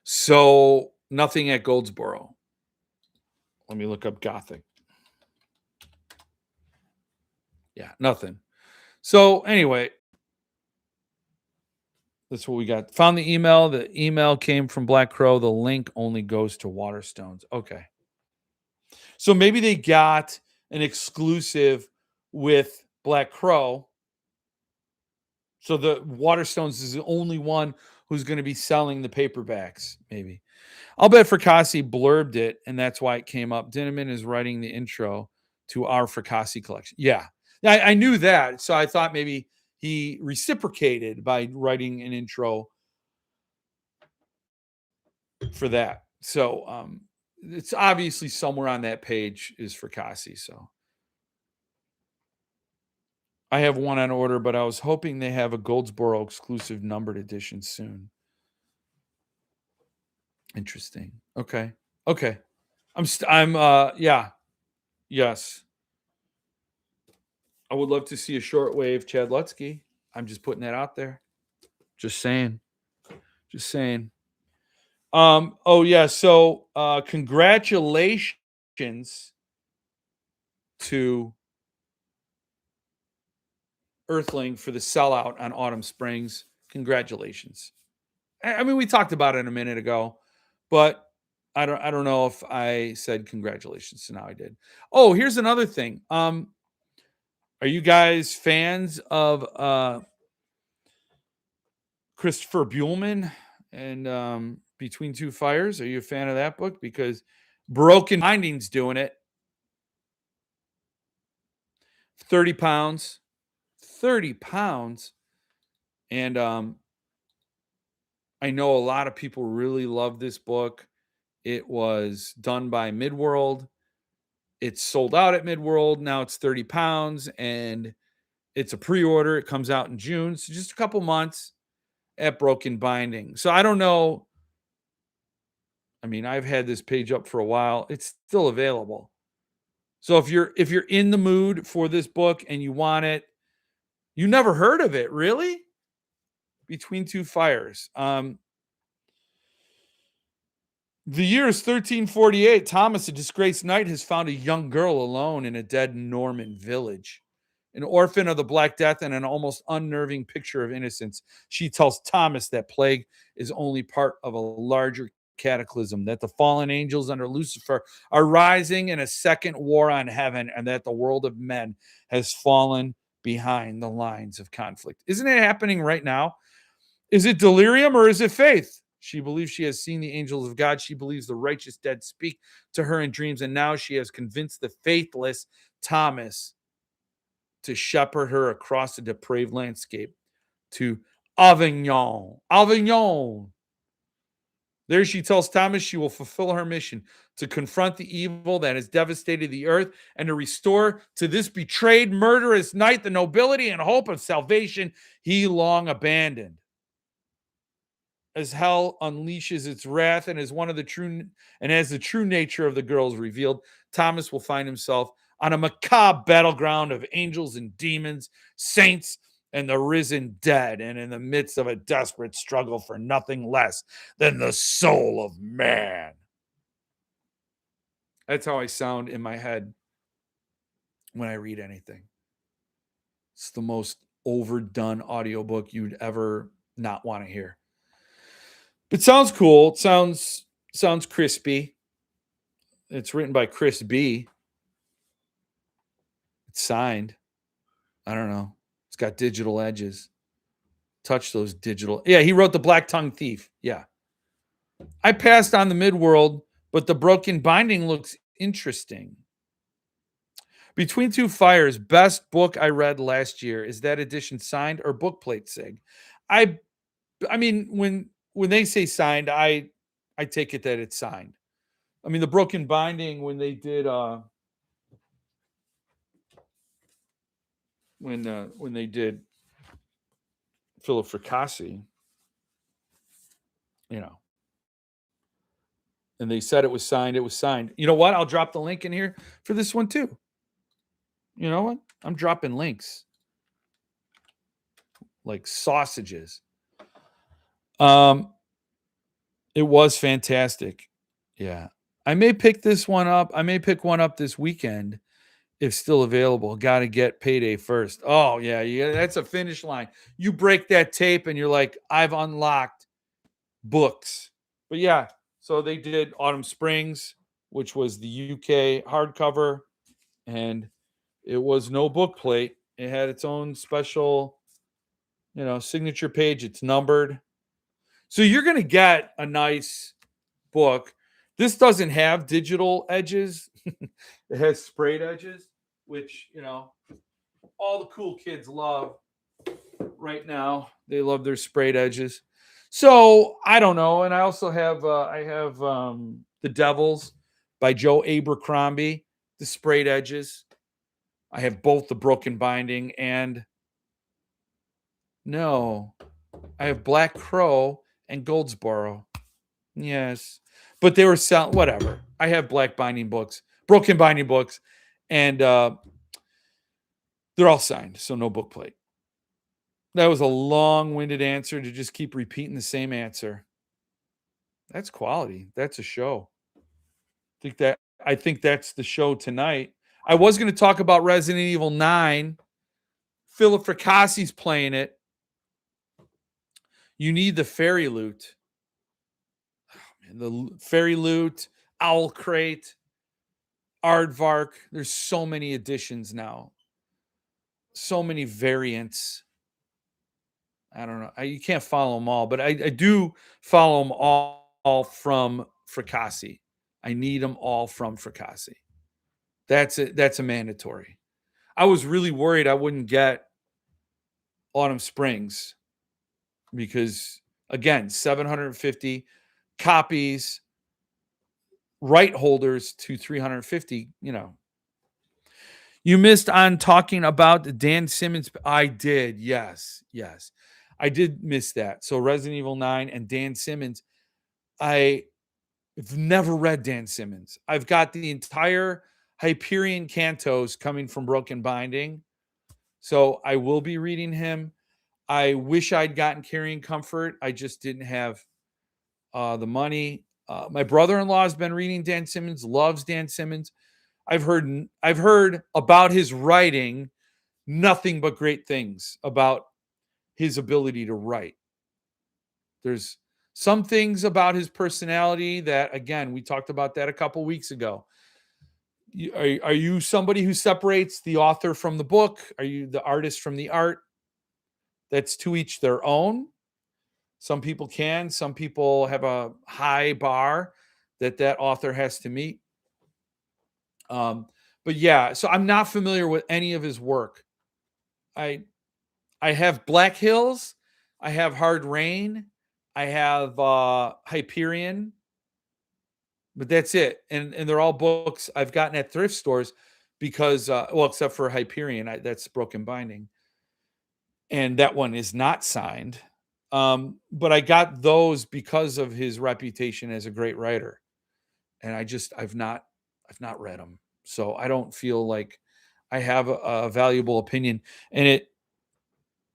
So nothing at Goldsboro. Let me look up Gothic. Yeah, nothing. So anyway, that's what we got. Found the email. The email came from Black Crow. The link only goes to Waterstones. Okay. So maybe they got an exclusive with Black Crow. So the Waterstones is the only one who's going to be selling the paperbacks, maybe. I'll bet Fracassi blurbed it, and that's why it came up. Dinneman is writing the intro to our Fracassi collection. Yeah. I knew that, so I thought maybe he reciprocated by writing an intro for that. So it's obviously somewhere on that page is Fracassi. So I have one on order, but I was hoping they have a Goldsboro exclusive numbered edition soon. Interesting. Okay. Yeah. Yes. I would love to see a shortwave Chad Lutsky. I'm just putting that out there. Just saying. Oh yeah, so congratulations to Earthling for the sellout on Autumn Springs. Congratulations. I mean, we talked about it a minute ago, but I don't know if I said congratulations, so now I did. Oh, here's another thing. Are you guys fans of Christopher Buhlman and Between Two Fires? Are you a fan of that book? Because Broken Binding's doing it. 30 pounds. 30 pounds. And I know a lot of people really love this book. It was done by Midworld. It's sold out at Midworld. Now it's 30 pounds and it's a pre-order. It comes out in June. So just a couple months at Broken Binding. So I don't know. I mean, I've had this page up for a while. It's still available. So if you're in the mood for this book and you want it, you never heard of it, really? Between Two Fires. The year is 1348. Thomas, a disgraced knight, has found a young girl alone in a dead Norman village. An orphan of the Black Death and an almost unnerving picture of innocence, she tells Thomas that plague is only part of a larger cataclysm, that the fallen angels under Lucifer are rising in a second war on heaven, and that the world of men has fallen behind the lines of conflict. Isn't it happening right now? Is it delirium or is it faith? She believes she has seen the angels of God. She believes the righteous dead speak to her in dreams. And now she has convinced the faithless Thomas to shepherd her across the depraved landscape to Avignon. Avignon. There she tells Thomas she will fulfill her mission to confront the evil that has devastated the earth and to restore to this betrayed, murderous knight the nobility and hope of salvation he long abandoned. As hell unleashes its wrath and as the true nature of the girl is revealed, Thomas will find himself on a macabre battleground of angels and demons, saints and the risen dead, and in the midst of a desperate struggle for nothing less than the soul of man. That's how I sound in my head when I read anything. It's the most overdone audiobook you'd ever not want to hear. It sounds cool. It sounds crispy. It's written by Chris B. It's signed. I don't know. It's got digital edges. Touch those digital. Yeah, he wrote The Black Tongue Thief. Yeah. I passed on the Midworld, but the Broken Binding looks interesting. Between Two Fires, best book I read last year. Is that edition signed or book plate sig? I mean, when they say signed, I take it that it's signed. I mean, the Broken Binding, when they did when they did Philip Fracassi, you know, and they said it was signed, it was signed. You know what? I'll drop the link in here for this one too. You know what? I'm dropping links like sausages. It was fantastic. Yeah. I may pick this one up. I may pick one up this weekend if still available. Got to get payday first. Oh, yeah. That's a finish line. You break that tape and you're like, I've unlocked books. But yeah, so they did Autumn Springs, which was the UK hardcover, and it was no book plate. It had its own special, signature page. It's numbered. So you're going to get a nice book. This doesn't have digital edges. It has sprayed edges, which, all the cool kids love right now. They love their sprayed edges. So I don't know. And I also have, The Devils by Joe Abercrombie, the sprayed edges. I have both the Broken Binding and I have Black Crow and Goldsboro. Yes. But they were selling, whatever. I have Broken Binding books, and they're all signed, so no book plate. That was a long-winded answer to just keep repeating the same answer. That's quality. That's a show. I think that's the show tonight. I was going to talk about Resident Evil 9. Philip Fricassi's playing it. You need the fairy loot. The fairy loot, Owl Crate, Aardvark. There's so many editions now. So many variants. I don't know. You can't follow them all, but I do follow them all from Fracassi. I need them all from Fracassi. That's it. That's a mandatory. I was really worried I wouldn't get Autumn Springs because, again, 750 copies, right holders to 350, You missed on talking about Dan Simmons. I did. Yes. I did miss that. So Resident Evil 9 and Dan Simmons. I've never read Dan Simmons. I've got the entire Hyperion Cantos coming from Broken Binding. So I will be reading him. I wish I'd gotten Carrying Comfort. I just didn't have the money. My brother-in-law has been reading Dan Simmons, loves Dan Simmons. I've heard about his writing nothing but great things about his ability to write. There's some things about his personality that, again, we talked about that a couple weeks ago. Are you somebody who separates the author from the book? Are you the artist from the art? That's to each their own. Some people can. Some people have a high bar that author has to meet. But yeah, so I'm not familiar with any of his work. I I have Black Hills, I have Hard Rain, I have Hyperion, but that's it. And they're all books I've gotten at thrift stores because well, except for Hyperion, that's Broken Binding, and that one is not signed. But I got those because of his reputation as a great writer, and I've not read them, so I don't feel like I have a valuable opinion. And it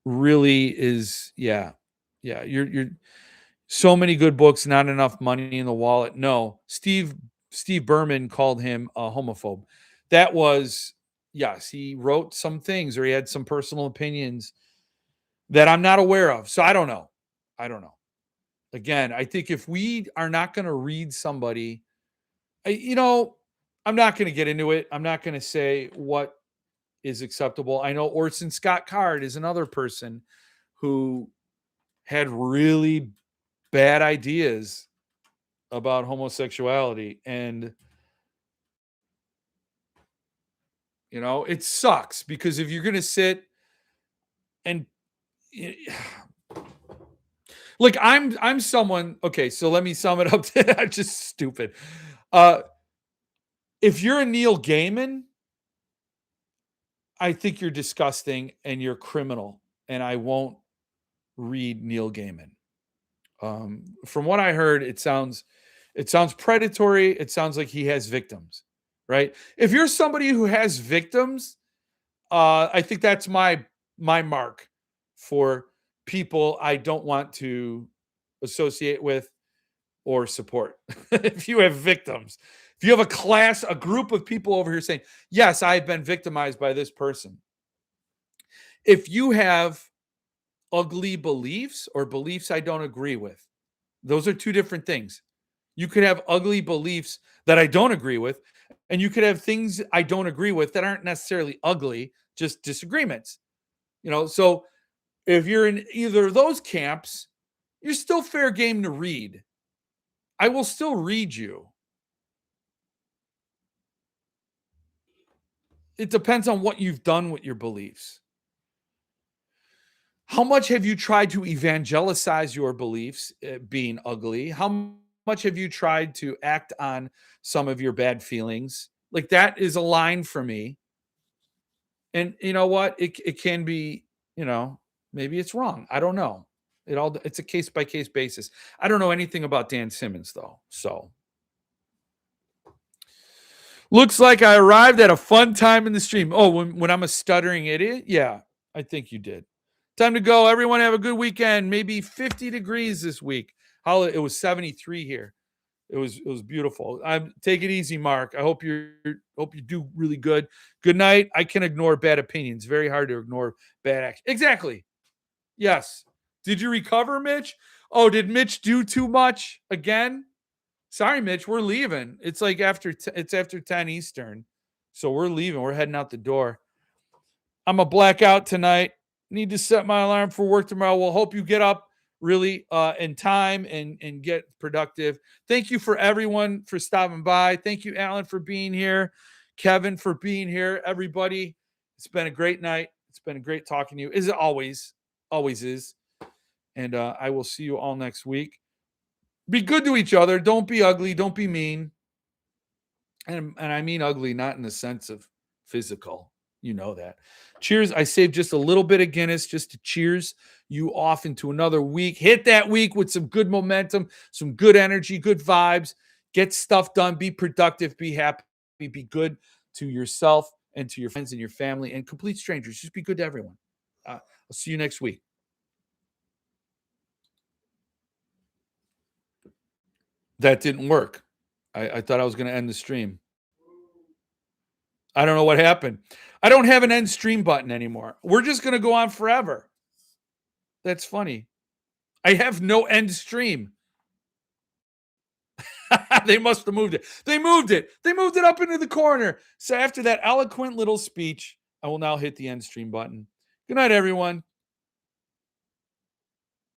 really is, yeah, yeah. You're so many good books, not enough money in the wallet. No, Steve Berman called him a homophobe. That was, yes, he wrote some things or he had some personal opinions that I'm not aware of. So I don't know. I don't know. Again, I think if we are not going to read somebody, you know, I'm not going to get into it. I'm not going to say what is acceptable. I know Orson Scott Card is another person who had really bad ideas about homosexuality. And, it sucks because if you're going to sit and like, I'm someone, okay, so let me sum it up. I'm just stupid. Uh, if you're a Neil Gaiman, I think you're disgusting and you're criminal, and I won't read Neil Gaiman. From what I heard, it sounds predatory. It sounds like he has victims, right? If you're somebody who has victims, I think that's my mark for people I don't want to associate with or support. If you have victims, if you have a group of people over here saying, "Yes, I've been victimized by this person." If you have ugly beliefs or beliefs I don't agree with, those are two different things. You could have ugly beliefs that I don't agree with, and you could have things I don't agree with that aren't necessarily ugly, just disagreements. So if you're in either of those camps, you're still fair game to read. I will still read you. It depends on what you've done with your beliefs. How much have you tried to evangelize your beliefs being ugly? How much have you tried to act on some of your bad feelings? Like, that is a line for me. And you know what? It can be, maybe it's wrong. I don't know. It's a case by case basis. I don't know anything about Dan Simmons though. So looks like I arrived at a fun time in the stream. Oh, when I'm a stuttering idiot? Yeah, I think you did. Time to go. Everyone have a good weekend. Maybe 50 degrees this week. It was 73 here. It was beautiful. Take it easy, Mark. I hope you do really good. Good night. I can ignore bad opinions. Very hard to ignore bad action. Exactly. Yes. Did you recover, Mitch? Oh, did Mitch do too much again? Sorry, Mitch. We're leaving. It's like it's after 10 Eastern, so we're leaving. We're heading out the door. I'm a blackout tonight. Need to set my alarm for work tomorrow. We'll hope you get up really in time and get productive. Thank you for everyone for stopping by. Thank you, Alan, for being here. Kevin for being here. Everybody, it's been a great night. It's been great talking to you. Is it always is. And I will see you all next week. Be good to each other. Don't be ugly. Don't be mean. And I mean ugly, not in the sense of physical. You know that. Cheers. I saved just a little bit of Guinness just to cheers you off into another week. Hit that week with some good momentum, some good energy, good vibes. Get stuff done. Be productive. Be happy. Be good to yourself and to your friends and your family and complete strangers. Just be good to everyone. I'll see you next week. That didn't work. I thought I was going to end the stream. I don't know what happened. I don't have an end stream button anymore. We're just going to go on forever. That's funny. I have no end stream. They must have moved it. They moved it. They moved it up into the corner. So after that eloquent little speech, I will now hit the end stream button. Good night, everyone.